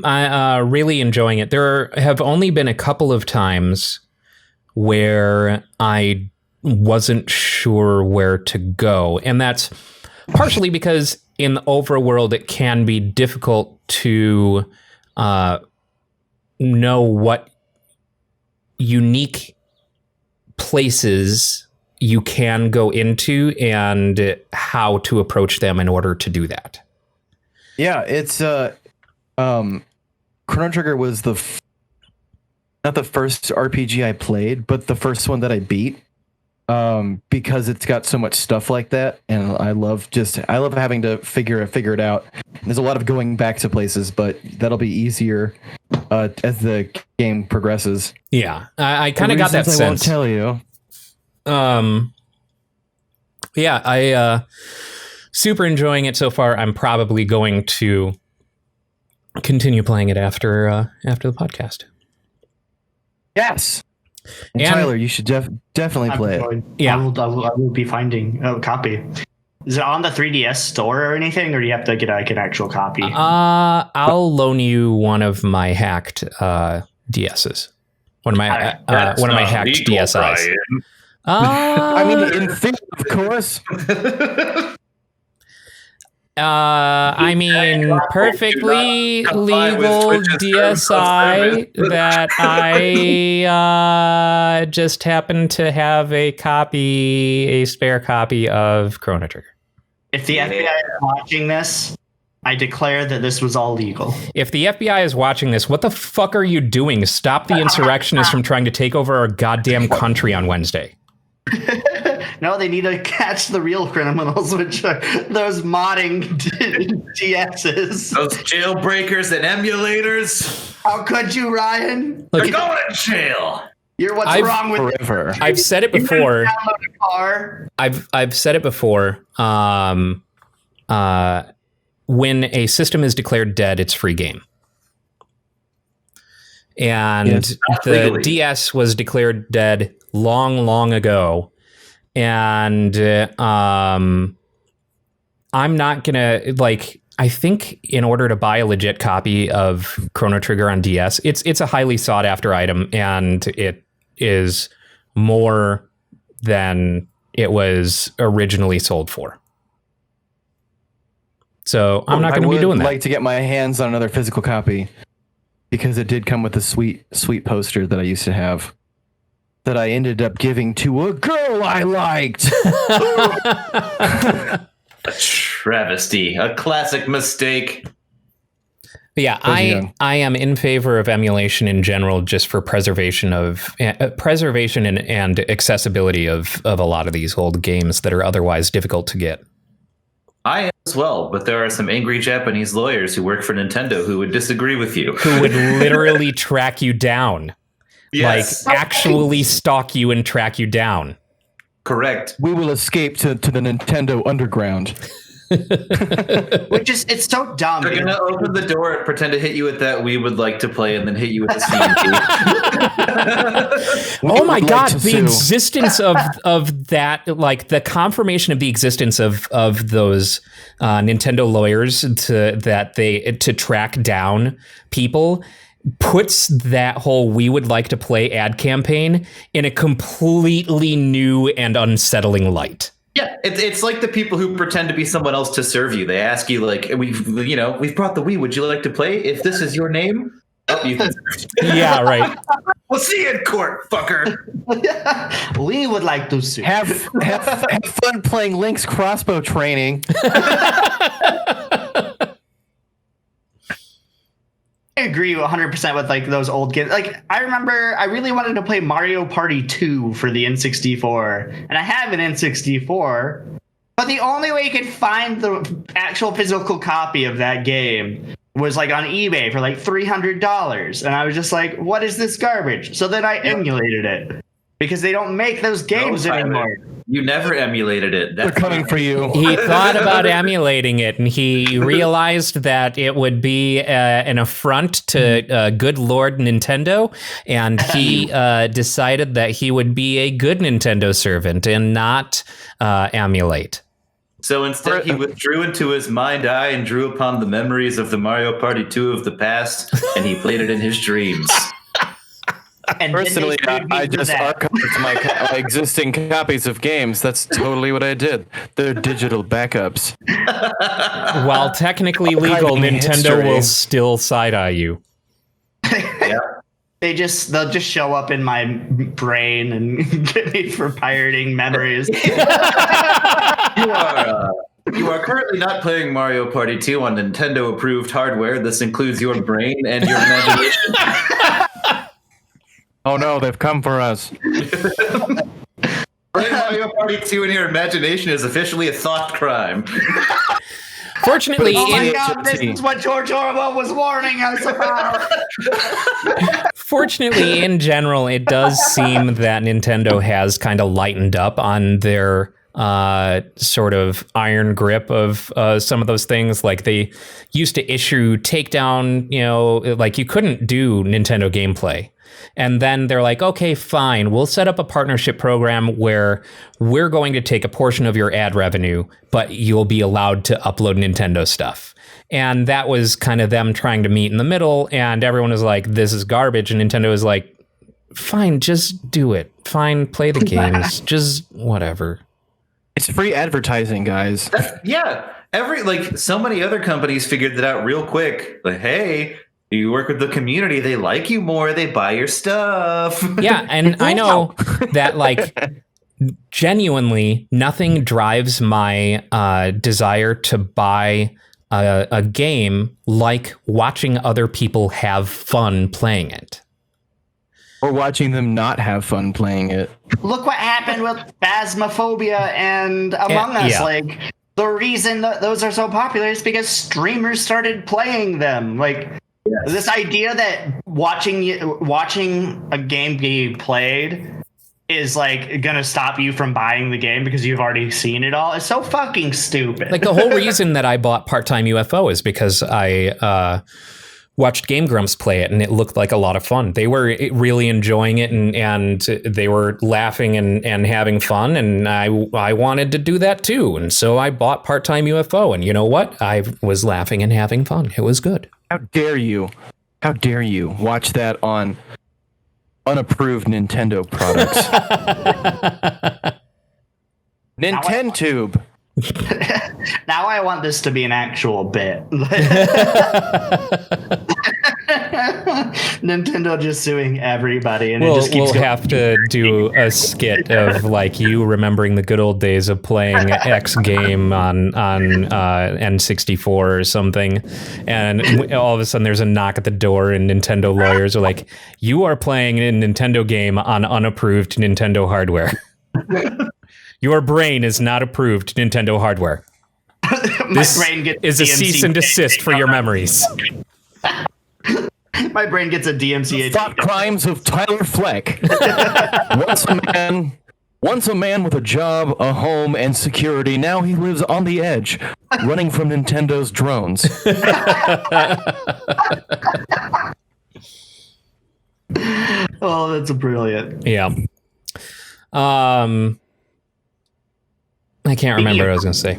really enjoying it. There have only been a couple of times where I wasn't sure where to go. And that's partially because in the overworld, it can be difficult to know what unique places you can go into and how to approach them in order to do that. Yeah, it's Chrono Trigger was not the first RPG I played, but the first one that I beat, because it's got so much stuff like that, and I love having to figure it out. There's a lot of going back to places, but that'll be easier as the game progresses. Yeah, I kind of got that sense. I won't tell you. Yeah, I super enjoying it so far. I'm probably going to continue playing it after the podcast. Yes. And Tyler, you should definitely play it. Yeah, I will be finding a copy. Is it on the 3DS store or anything, or do you have to get like an actual copy? I'll loan you one of my hacked DSs. One of my hacked DSIs. I mean, in theory, of course. I mean, perfectly legal DSI that I just happen to have a spare copy of Chrono Trigger. If the FBI is watching this, I declare that this was all legal. If the FBI is watching this, what the fuck are you doing? Stop the insurrectionists from trying to take over our goddamn country on Wednesday. No, they need to catch the real criminals, which are those modding DSs. Those jailbreakers and emulators. How could you, Ryan? Look, you're going to jail. You're what's wrong with forever. I've said it before. I've said it before. When a system is declared dead, it's free game. And the DS was declared dead long ago. And I'm not gonna I think in order to buy a legit copy of Chrono Trigger on DS, it's a highly sought after item, and it is more than it was originally sold for. So I'm not going to be doing that. I'd like to get my hands on another physical copy, because it did come with a sweet poster that I used to have. that I ended up giving to a girl I liked. A travesty, a classic mistake. Yeah, I am in favor of emulation in general, just for preservation and accessibility of a lot of these old games that are otherwise difficult to get. I am as well, but there are some angry Japanese lawyers who work for Nintendo who would disagree with you. Who would literally track you down. Yes. Like, actually stalk you and track you down. Correct. We will escape to the Nintendo underground. Which is, it's so dumb. They're gonna open the door and pretend to hit you with that "we would like to play" and then hit you with the CMP. Oh my god, the existence of that, like the confirmation of the existence of those Nintendo lawyers to track down people puts that whole "we would like to play" ad campaign in a completely new and unsettling light. Yeah, it's like the people who pretend to be someone else to serve you. They ask you like, we've brought the Wii. Would you like to play? If this is your name, you can. Yeah, right. We'll see you in court, fucker. We would like to see. Have fun playing Link's crossbow training. I agree 100% with like those old games. Like I remember I really wanted to play Mario Party 2 for the N64, and I have an N64, but the only way you could find the actual physical copy of that game was like on eBay for like $300, and I was just like, what is this garbage? So then I emulated it because they don't make those games anymore. You never emulated it. They're coming for you. He thought about emulating it, and he realized that it would be an affront to good Lord Nintendo, and he decided that he would be a good Nintendo servant and not emulate. So instead, he withdrew into his mind eye and drew upon the memories of the Mario Party 2 of the past, and he played it in his dreams. And personally, I just archived my existing copies of games. That's totally what I did. They're digital backups. While technically legal, Nintendo will still side-eye you. Yeah. They'll just show up in my brain and get me for pirating memories. You are currently not playing Mario Party 2 on Nintendo-approved hardware. This includes your brain and your imagination. Oh no, they've come for us. Playing Mario Party 2 in your imagination is officially a thought crime. Fortunately, this is what George Orwell was warning us about. Fortunately, in general, it does seem that Nintendo has kind of lightened up on their sort of iron grip of some of those things. Like they used to issue takedown, like you couldn't do Nintendo gameplay. And then they're like, okay, fine, we'll set up a partnership program where we're going to take a portion of your ad revenue, but you'll be allowed to upload Nintendo stuff. And that was kind of them trying to meet in the middle. And everyone was like, this is garbage. And Nintendo was like, fine, just do it. Fine, play the games. Just whatever. It's free advertising, guys. Yeah. So many other companies figured that out real quick. Like, hey, you work with the community, they like you more, they buy your stuff. Yeah, and I know that, like, genuinely, nothing drives my desire to buy a game like watching other people have fun playing it. Or watching them not have fun playing it. Look what happened with Phasmophobia and Among Us. Yeah. Like, the reason that those are so popular is because streamers started playing them. Like, yes. This idea that watching a game be played is like gonna stop you from buying the game because you've already seen it all is so fucking stupid. Like the whole reason that I bought Part-Time UFO is because I watched Game Grumps play it and it looked like a lot of fun. They were really enjoying it and they were laughing and having fun, and I wanted to do that too. And so I bought Part-Time UFO, and you know what? I was laughing and having fun. It was good. How dare you? How dare you watch that on unapproved Nintendo products? Nintendo. Now I want this to be an actual bit. Nintendo just suing everybody, and we'll, it just keeps we'll going. have to do a skit of like you remembering the good old days of playing X game on N64 or something, and all of a sudden there's a knock at the door, and Nintendo lawyers are like, "You are playing a Nintendo game on unapproved Nintendo hardware. Your brain is not approved Nintendo hardware. This brain gets is a cease and desist for your memories." My brain gets a DMCA. Thought crimes of Tyler Fleck. Once a man with a job, a home, and security. Now he lives on the edge, running from Nintendo's drones. Oh, that's brilliant. Yeah. I can't remember what I was going to say.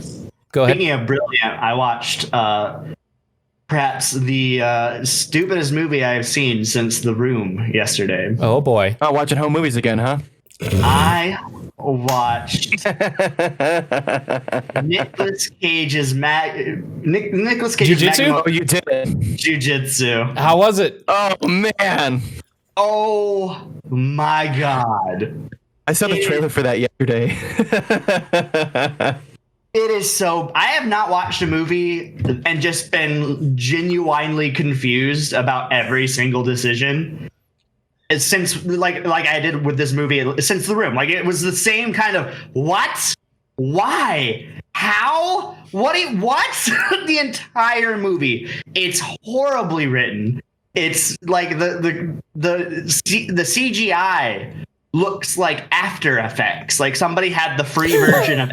Go ahead. Speaking of brilliant, I watched perhaps the stupidest movie I've seen since The Room yesterday. Oh boy. Oh, watching home movies again, huh? I watched Nicolas Cage's Nicolas Cage's Jiu-Jitsu? Oh, you did it. Jiu-Jitsu. How was it? Oh, man. Oh my God. I saw the trailer for that yesterday. It is so. I have not watched a movie and just been genuinely confused about every single decision since, like I did with this movie, since The Room. Like, it was the same kind of what, why, how, what, the entire movie. It's horribly written. It's like the CGI looks like After Effects. Like somebody had the free version of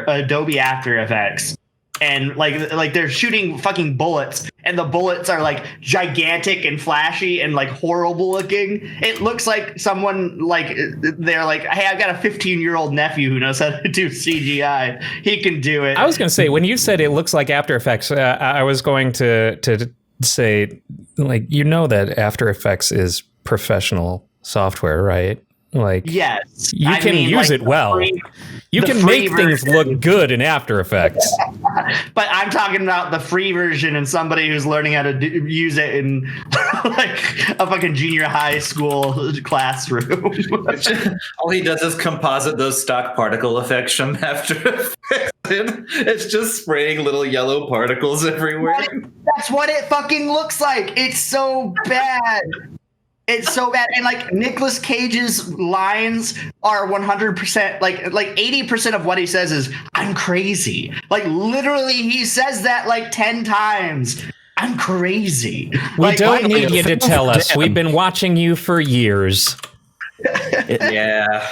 Adobe After Effects, and like they're shooting fucking bullets, and the bullets are like gigantic and flashy and like horrible looking. It looks like someone like they're like, hey, I've got a 15-year-old nephew who knows how to do CGI. He can do it. I was going to say, when you said it looks like After Effects, I was going to say, like, you know that After Effects is professional software, right? Like, yes, you can use it well. You can make things look good in After Effects. But I'm talking about the free version and somebody who's learning how to use it in like a fucking junior high school classroom. All he does is composite those stock particle effects from After Effects. It's just spraying little yellow particles everywhere. That's what it fucking looks like. It's so bad. It's so bad. And like Nicolas Cage's lines are 100%, like 80% of what he says is, I'm crazy. Like literally he says that like 10 times. I'm crazy. We don't need you to tell us. We've been watching you for years. Yeah.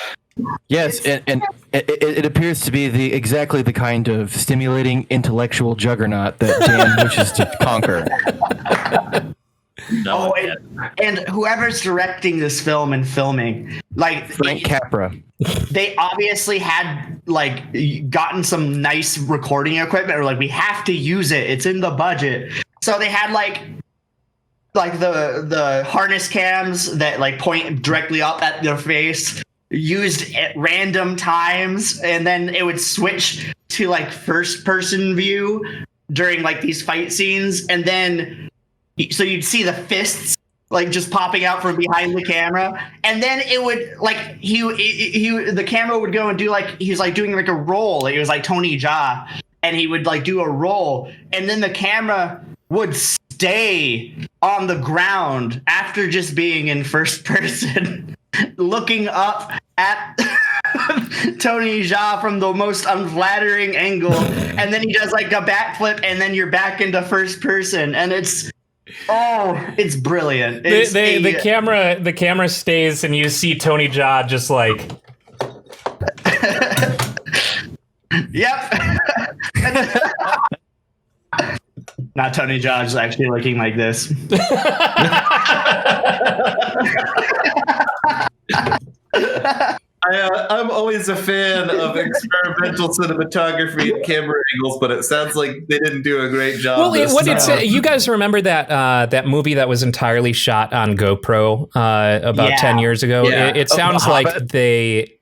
Yes, and it appears to be exactly the kind of stimulating intellectual juggernaut that Dan wishes to conquer. No, and whoever's directing this film and filming, like Frank Capra, they obviously had like gotten some nice recording equipment, or like we have to use it. It's in the budget, so they had like the harness cams that like point directly up at their face, used at random times, and then it would switch to like first person view during like these fight scenes, and then. So you'd see the fists like just popping out from behind the camera, and then it would like the camera would go and do like he was like doing like a roll. It was like Tony Jaa, and he would like do a roll, and then the camera would stay on the ground after just being in first person, looking up at Tony Jaa from the most unflattering angle, and then he does like a backflip, and then you're back into first person, and it's brilliant. The camera stays, and you see Tony Jaa just like. Yep. Not Tony Jaa, just actually looking like this. I'm always a fan of experimental cinematography and camera angles, but it sounds like they didn't do a great job. Well, you guys remember that movie that was entirely shot on GoPro about 10 years ago? Yeah. It sounds like they.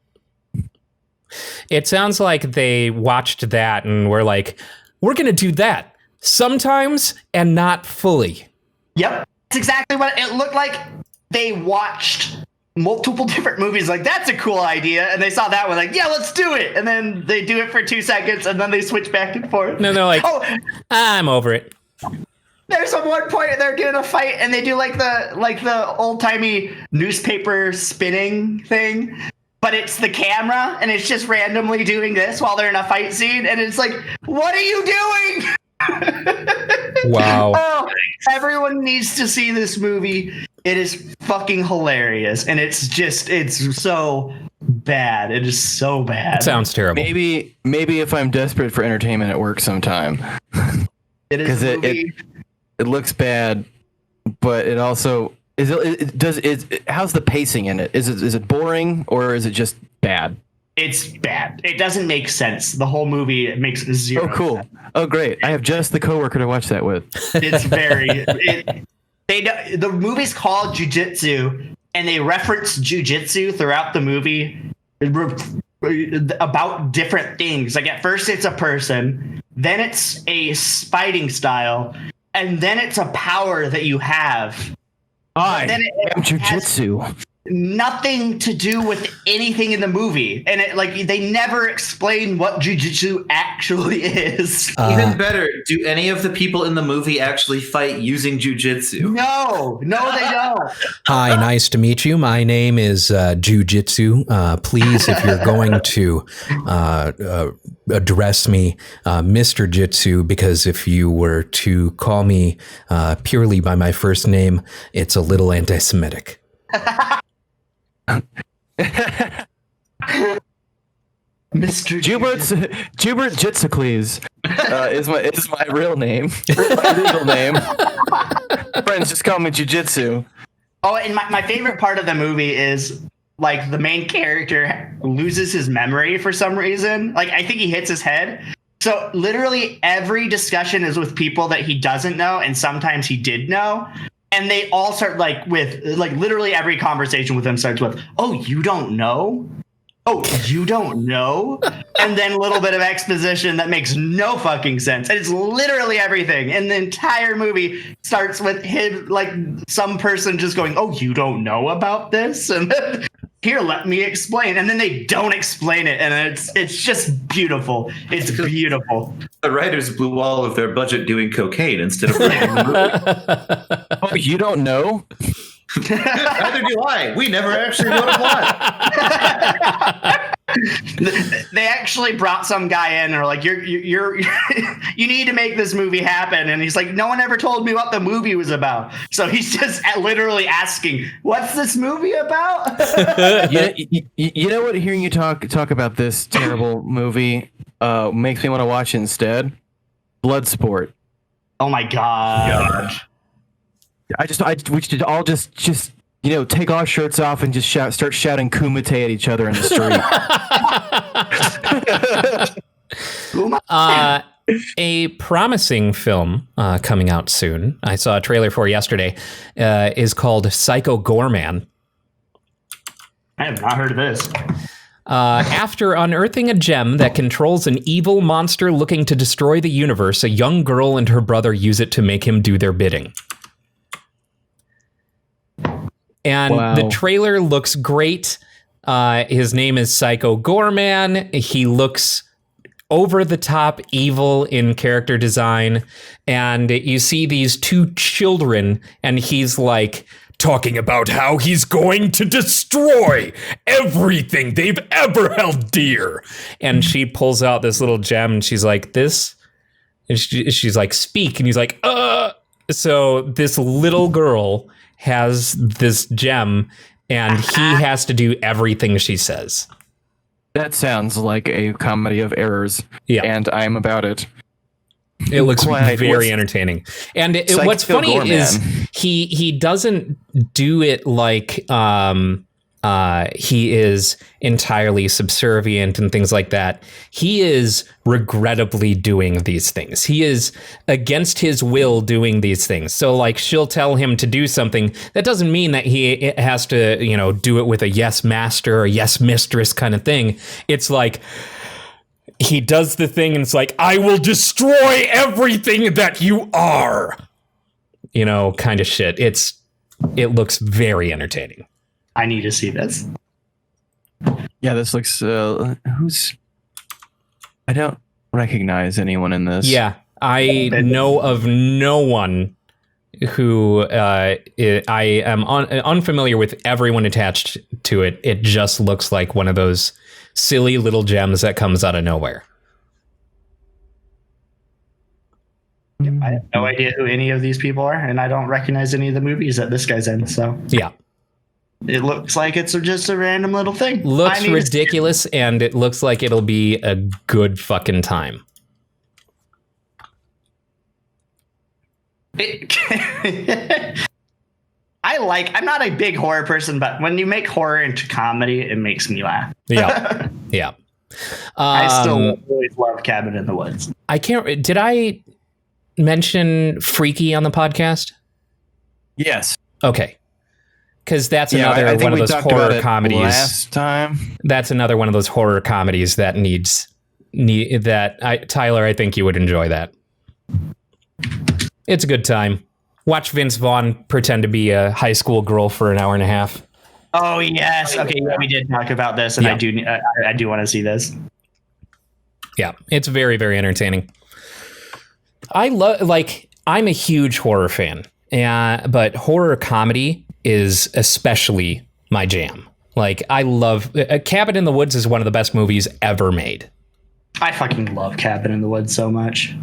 It sounds like they watched that and were like, "We're going to do that sometimes and not fully." Yep. that's exactly what it looked like. They watched multiple different movies, like, that's a cool idea, and they saw that one, like, yeah, let's do it, and then they do it for 2 seconds, and then they switch back and forth. And then they're like, oh, I'm over it. There's one point they're doing a fight, and they do like the old timey newspaper spinning thing, but it's the camera, and it's just randomly doing this while they're in a fight scene, and it's like, what are you doing? Wow. Oh, everyone needs to see this movie. It is fucking hilarious, and it's so bad. It is so bad. It sounds terrible. Maybe if I'm desperate for entertainment at work sometime. It is it looks bad, but it also how's the pacing in it? Is it boring or is it just bad? It's bad. It doesn't make sense. The whole movie makes zero. Oh, cool. sense. Oh, great. I have just the coworker to watch that with. It's the movie's called Jiu-Jitsu, and they reference Jiu-Jitsu throughout the movie about different things. Like, at first it's a person, then it's a fighting style, and then it's a power that you have. I am Jiu-Jitsu. Nothing to do with anything in the movie, and they never explain what jujitsu actually is. Even better, do any of the people in the movie actually fight using jujitsu? No, they don't. Hi, nice to meet you. My name is Jiu-Jitsu. Please, if you're going to address me Mr. Jitsu, because if you were to call me purely by my first name, it's a little anti-Semitic. Mr. Jubert Jitsicles is my real name. My legal name. Friends just call me Jiu-Jitsu. Oh, and my favorite part of the movie is, like, the main character loses his memory for some reason. Like, I think he hits his head. So literally every discussion is with people that he doesn't know, and sometimes he did know. And they all start literally every conversation with him starts with, "Oh, you don't know? Oh, you don't know?" And then a little bit of exposition that makes no fucking sense. And it's literally everything. And the entire movie starts with him, like, some person just going, "Oh, you don't know about this?" And then, "Here, let me explain." And then they don't explain it. And it's just beautiful. It's beautiful. The writers blew all of their budget doing cocaine instead of writing the movie. Oh, you don't know? Neither do I. We never actually wrote a plot. They actually brought some guy in and are like, you're you need to make this movie happen. And he's like, no one ever told me what the movie was about. So he's just literally asking, what's this movie about? You know what? Hearing you talk about this terrible movie makes me want to watch instead. Bloodsport. Oh my God. We should all just take our shirts off and just start shouting Kumite at each other in the street. A promising film coming out soon, I saw a trailer for yesterday, is called Psycho Goreman. I have not heard of this. After unearthing a gem that controls an evil monster looking to destroy the universe, a young girl and her brother use it to make him do their bidding. And the trailer looks great. His name is Psycho Goreman. He looks over the top evil in character design. And you see these two children, and he's like talking about how he's going to destroy everything they've ever held dear. And she pulls out this little gem, and she's like, this? And she's like, speak. And he's like, So this little girl has this gem, and he has to do everything she says. That sounds like a comedy of errors. Yeah, and I'm about it. It looks very entertaining. And what's funny is he doesn't do it like he is entirely subservient and things like that. He is regrettably doing these things. He is against his will doing these things. So, like, she'll tell him to do something. That doesn't mean that he has to, do it with a yes master or yes mistress kind of thing. It's like he does the thing and it's like, I will destroy everything that you are. kind of shit. It looks very entertaining. I need to see this. Yeah, this looks. I don't recognize anyone in this. Yeah, I know of no one who I am unfamiliar with everyone attached to it. It just looks like one of those silly little gems that comes out of nowhere. I have no idea who any of these people are, and I don't recognize any of the movies that this guy's in. So yeah, it looks like it's just a random little thing. Looks ridiculous, and it looks like it'll be a good fucking time. I'm not a big horror person, but when you make horror into comedy, it makes me laugh. Yeah. Yeah. I still always love Cabin in the Woods. Did I mention Freaky on the podcast? Yes. Okay. Because that's another one of those horror comedies. Last time. That's another one of those horror comedies that Tyler, I think you would enjoy that. It's a good time. Watch Vince Vaughn pretend to be a high school girl for an hour and a half. Oh yes. Okay. Yeah, we did talk about this, and I do want to see this. Yeah, it's very, very entertaining. I'm a huge horror fan, but horror comedy is especially my jam. Like, I love Cabin in the Woods is one of the best movies ever made. I fucking love Cabin in the Woods so much.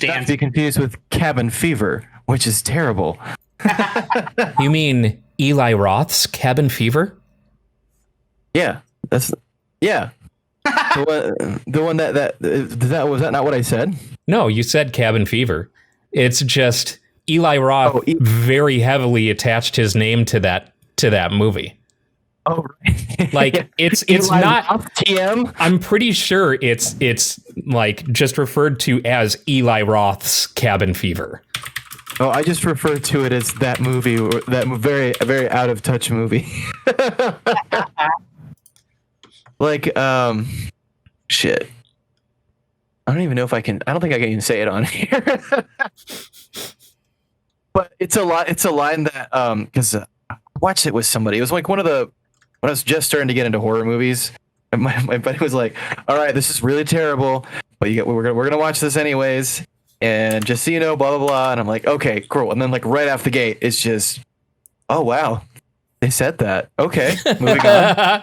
Not to be confused with Cabin Fever, which is terrible. You mean Eli Roth's Cabin Fever? Yeah, the one that was that not what I said? No, you said Cabin Fever. It's just Eli Roth very heavily attached his name to that movie. Oh, right. Like it's Eli not TM. I'm pretty sure it's like just referred to as Eli Roth's Cabin Fever. Oh, I just refer to it as that movie, that very very out of touch movie. Like shit. I don't even know if I can. I don't think I can even say it on here. But it's a line that because I watched it with somebody. It was like one of the when I was just starting to get into horror movies. And my buddy was like, "All right, this is really terrible, but we're gonna watch this anyways." And just so you know, blah blah blah. And I'm like, "Okay, cool." And then like right off the gate, it's just, "Oh wow, they said that." Okay, moving on.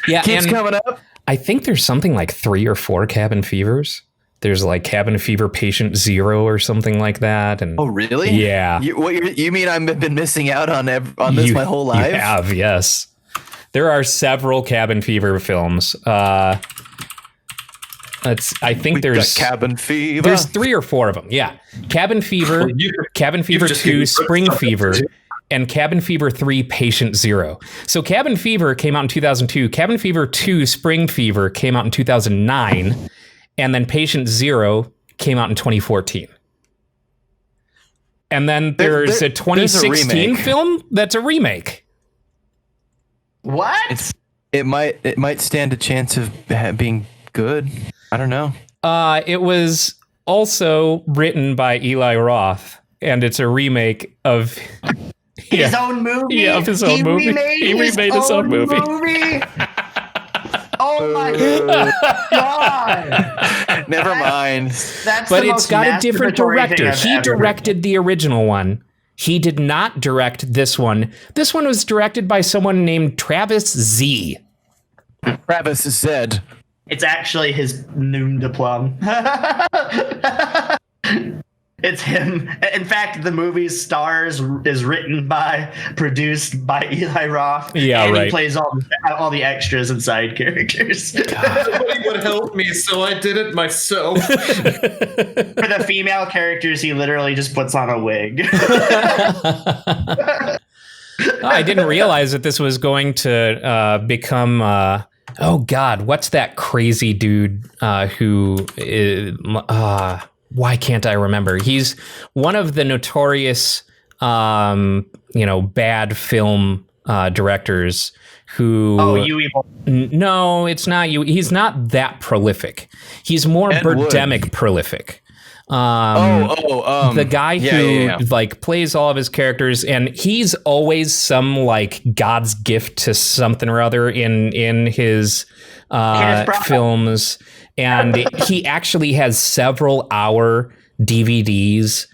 Yeah, keeps coming up. I think there's something like 3 or 4 Cabin Fevers. There's like Cabin Fever Patient Zero or something like that. And oh, really? Yeah. You mean I've been missing out on this my whole life? You have, yes. There are several Cabin Fever films. I think there's Cabin Fever. There's 3 or 4 of them. Yeah, Cabin Fever, Cabin Fever 2, Spring Fever, and Cabin Fever 3, Patient Zero. So Cabin Fever came out in 2002. Cabin Fever 2, Spring Fever came out in 2009. And then Patient Zero came out in 2014. And then there's a 2016 film that's a remake. What? It might stand a chance of being good. I don't know. It was also written by Eli Roth, and it's a remake of his own movie. Yeah, of his own movie. He remade his own movie. Oh my god! Never mind. But it's got a different director. He directed the original one. He did not direct this one. This one was directed by someone named Travis Z. Travis Z. It's actually his nom de plume. It's him. In fact, the movie's stars is written by, produced by Eli Roth. Yeah, and right. He plays all the extras and side characters. Somebody would help me, so I did it myself. For the female characters, he literally just puts on a wig. I didn't realize that this was going to become. Oh God, what's that crazy dude who? Why can't I remember? He's one of the notorious, bad film directors who. Oh, Yui. No, it's not you. He's not that prolific. He's more Birdemic prolific. The guy who like plays all of his characters, and he's always some like God's gift to something or other in his films. And he actually has several hour DVDs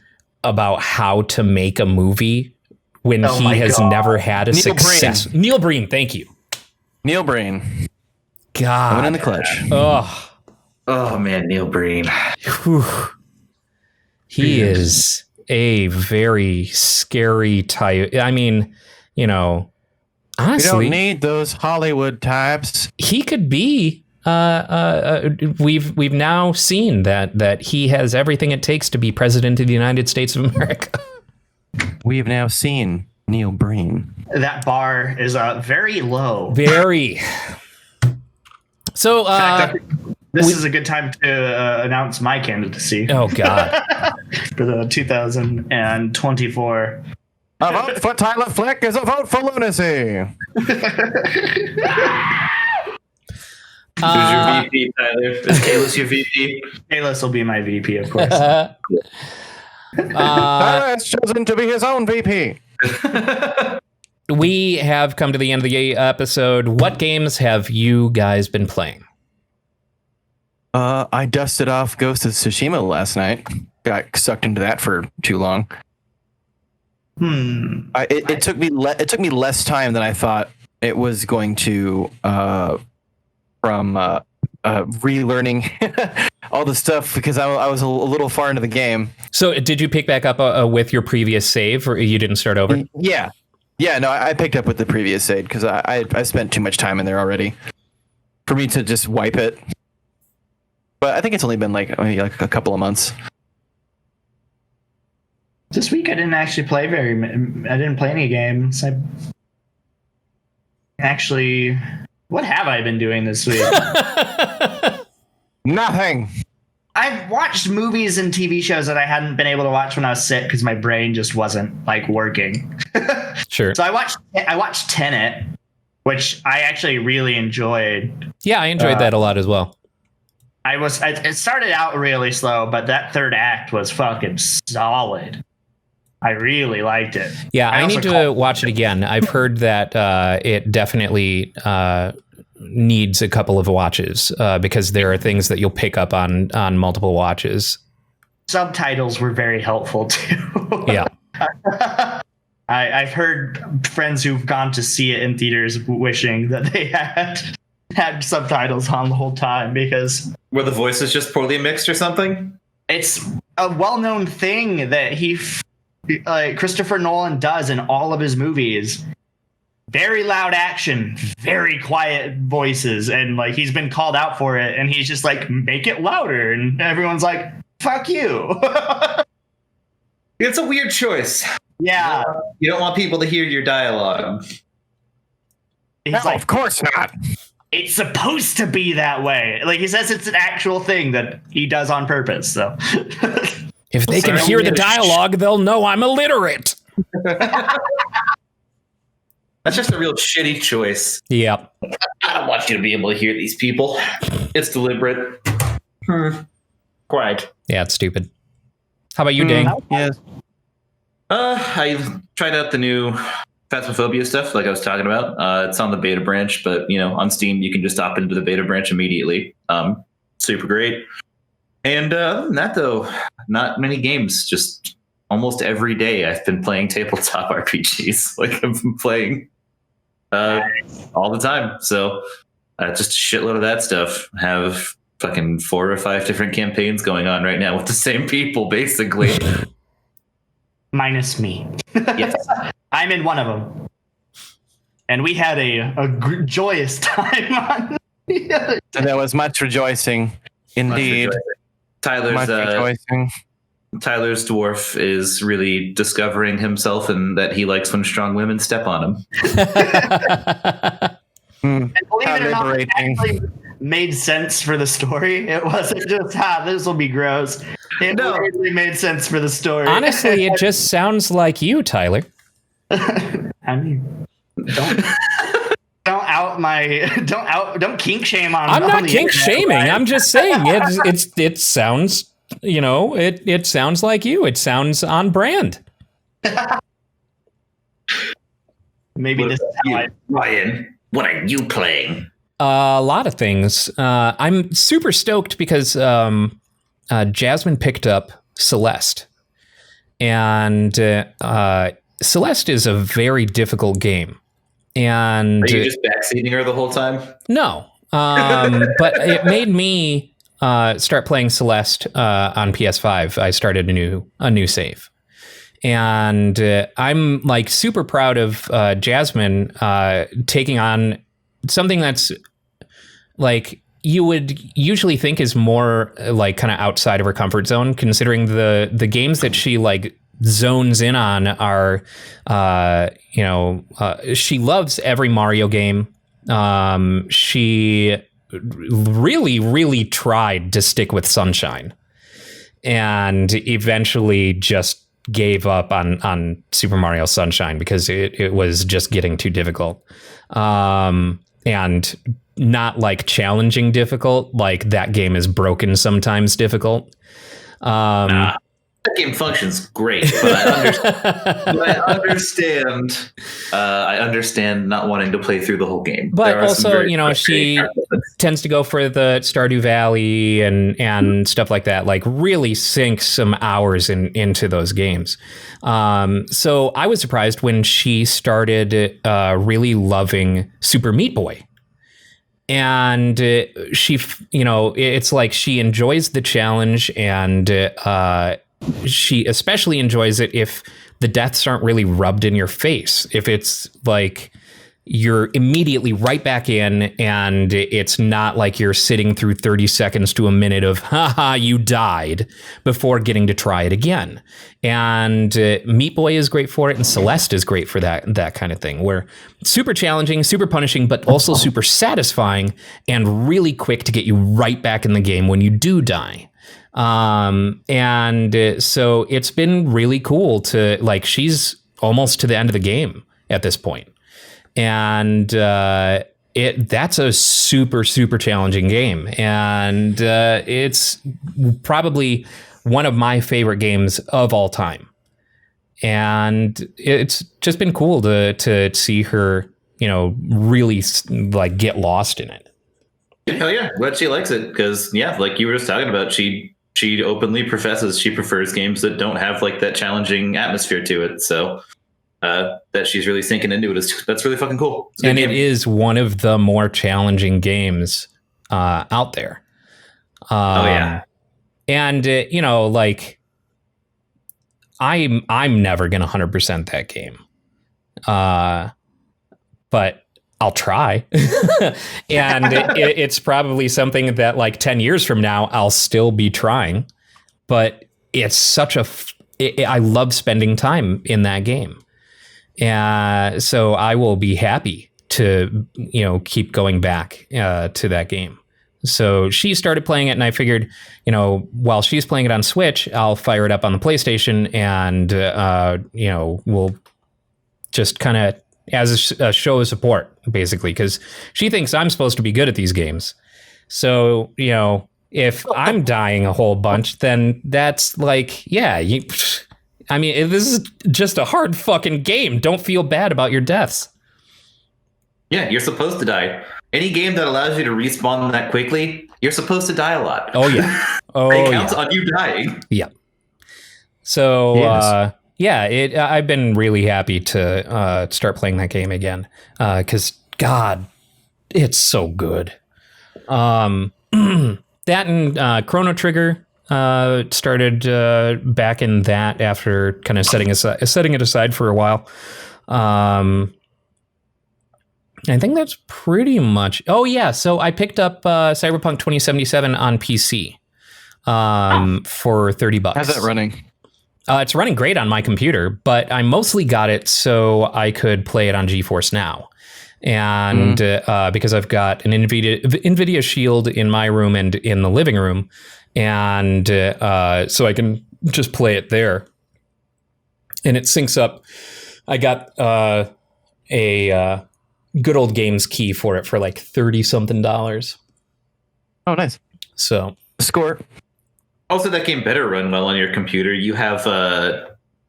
about how to make a movie when he has never had a success. Neil Breen, thank you. Neil Breen. God. Coming in the clutch. Oh man, Neil Breen. Whew. He is a very scary type. I mean, honestly, we don't need those Hollywood types. He could be. We've now seen that he has everything it takes to be president of the United States of America. We've now seen Neil Breen. That bar is very low. Very. So, this is a good time to announce my candidacy. Oh God! For the 2024. A vote for Tyler Flick is a vote for lunacy. Who's your VP, Tyler? Is Kalis your VP? Kalis will be my VP, of course. Tyler has chosen to be his own VP. We have come to the end of the episode. What games have you guys been playing? I dusted off Ghost of Tsushima last night. Got sucked into that for too long. It took me less time than I thought it was going to. From relearning all the stuff because I was a little far into the game. So did you pick back up with your previous save, or you didn't start over? Yeah. No, I picked up with the previous save because I spent too much time in there already for me to just wipe it. But I think it's only been like a couple of months. This week I didn't actually play I didn't play any games. What have I been doing this week? Nothing. I've watched movies and TV shows that I hadn't been able to watch when I was sick because my brain just wasn't like working. Sure. So I watched Tenet, which I actually really enjoyed. Yeah, I enjoyed that a lot as well. It started out really slow, but that third act was fucking solid. I really liked it. Yeah, I need to watch it again. I've heard that it definitely needs a couple of watches because there are things that you'll pick up on multiple watches. Subtitles were very helpful too. Yeah. I've heard friends who've gone to see it in theaters wishing that they had subtitles on the whole time because... Were the voices just poorly mixed or something? It's a well-known thing that Christopher Nolan does in all of his movies. Very loud action, very quiet voices, and like he's been called out for it, and he's just like, make it louder, and everyone's like, fuck you. It's a weird choice. Yeah. You don't want people to hear your dialogue. He's like, of course not. It's supposed to be that way. Like he says it's an actual thing that he does on purpose, so if they can hear the dialogue, they'll know I'm illiterate. That's just a real shitty choice. Yep. I don't want you to be able to hear these people. It's deliberate. Quite. Yeah, it's stupid. How about you, Dang? Yes. I tried out the new Phasmophobia stuff, like I was talking about. It's on the beta branch, but on Steam you can just opt into the beta branch immediately. Super great. And other than that, though, not many games. Just almost every day I've been playing tabletop RPGs. Like I've been playing all the time. So just a shitload of that stuff. Have fucking 4 or 5 different campaigns going on right now with the same people, basically. Minus me. Yes. I'm in one of them. And we had a joyous time on And there was much rejoicing. Indeed. Much rejoicing. Tyler's dwarf is really discovering himself and that he likes when strong women step on him. And believe it or not, it actually made sense for the story. It wasn't just, this will be gross. It really made sense for the story. Honestly, it just sounds like you, Tyler. I mean, don't kink shame on. I'm not kink shaming. I'm just saying it sounds it sounds like you. It sounds on brand. Maybe this is how Ryan, what are you playing? A lot of things. I'm super stoked because Jasmine picked up Celeste. And Celeste is a very difficult game. And are you just backseating her the whole time? No. But it made me start playing Celeste on PS5. I started a new save. And I'm like super proud of Jasmine taking on something that's like you would usually think is more like kind of outside of her comfort zone, considering the games that she like zones in on are, she loves every Mario game. She really, really tried to stick with Sunshine and eventually just gave up on Super Mario Sunshine because it was just getting too difficult. And not like challenging difficult, like that game is broken sometimes difficult. That game functions great, but I understand not wanting to play through the whole game. But also, she tends to go for the Stardew Valley and stuff like that, like really sink some hours into those games. So I was surprised when she started really loving Super Meat Boy. And she, it's like she enjoys the challenge, and she especially enjoys it if the deaths aren't really rubbed in your face. If it's like you're immediately right back in, and it's not like you're sitting through 30 seconds to a minute of, haha, you died, before getting to try it again. And Meat Boy is great for it, and Celeste is great for that kind of thing, where super challenging, super punishing, but also super satisfying and really quick to get you right back in the game when you do die. So it's been really cool to, like, she's almost to the end of the game at this point. And that's a super, super challenging game. And it's probably one of my favorite games of all time. And it's just been cool to see her, really like get lost in it. Hell yeah. Glad she likes it. Because, like you were just talking about, she openly professes she prefers games that don't have like that challenging atmosphere to it. So that she's really sinking into it that's really fucking cool. And it is one of the more challenging games out there. Oh yeah. And like I'm never gonna 100% that game, but I'll try. And it's probably something that like 10 years from now I'll still be trying. But it's such I love spending time in that game. So I will be happy to, keep going back to that game. So she started playing it, and I figured, while she's playing it on Switch, I'll fire it up on the PlayStation, and, we'll just kind of as a show of support, basically, because she thinks I'm supposed to be good at these games. So, if I'm dying a whole bunch, then that's like, this is just a hard fucking game. Don't feel bad about your deaths. Yeah, you're supposed to die. Any game that allows you to respawn that quickly, you're supposed to die a lot. Oh, yeah. It counts on you dying. Yeah. So, yes. I've been really happy to start playing that game again. Because, God, it's so good. That and Chrono Trigger started back in that after kind of setting it aside for a while. I think that's pretty much. Oh yeah, so I picked up Cyberpunk 2077 on PC for $30. How's that running? It's running great on my computer, but I mostly got it so I could play it on GeForce Now. And because I've got an NVIDIA Shield in my room and in the living room, and so I can just play it there. And it syncs up. I got a good old games key for it for like $30-something. Oh, nice. So score. Also, that game better run well on your computer. You have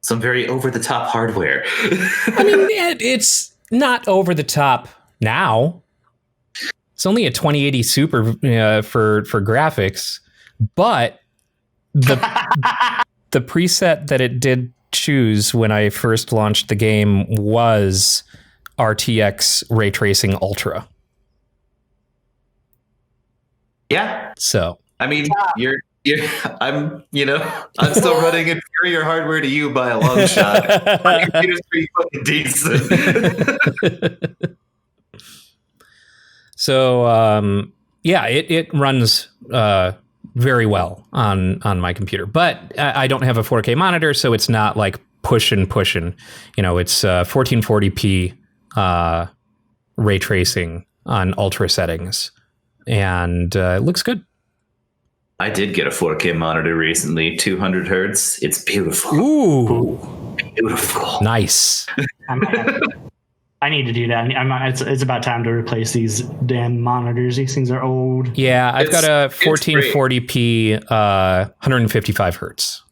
some very over-the-top hardware. I mean, it's not over the top now. It's only a 2080 Super for graphics, but the preset that it did choose when I first launched the game was RTX Ray Tracing Ultra. Yeah. So, I mean, I'm still running inferior hardware to you by a long shot. My computer's pretty fucking decent. So, it runs very well on my computer, but I don't have a 4K monitor, so it's not like pushing. It's 1440p ray tracing on ultra settings, and it looks good. I did get a 4K monitor recently, 200 hertz. It's beautiful. Ooh, beautiful. Nice. I need to do that. It's about time to replace these damn monitors. These things are old. Yeah, I've got a 1440p 155 hertz.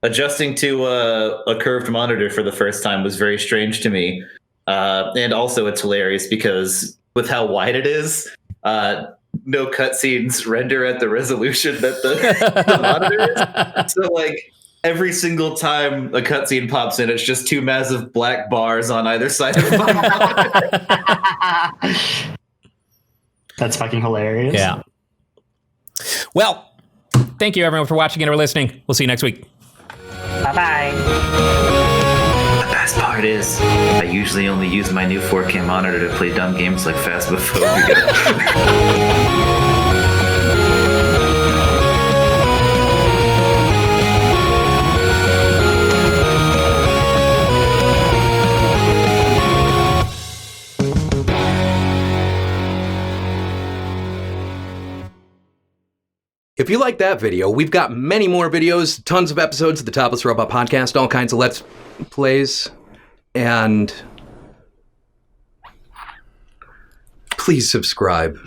Adjusting to a curved monitor for the first time was very strange to me. And also it's hilarious because with how wide it is, no cutscenes render at the resolution that the monitor is. So like every single time a cutscene pops in, it's just two massive black bars on either side of my monitor. That's fucking hilarious. Yeah. Well, thank you everyone for watching and or listening. We'll see you next week. Bye-bye. The best part is I usually only use my new 4K monitor to play dumb games like Phasmophobia. If you like that video, we've got many more videos, tons of episodes of the Topless Robot podcast, all kinds of Let's Plays, and please subscribe.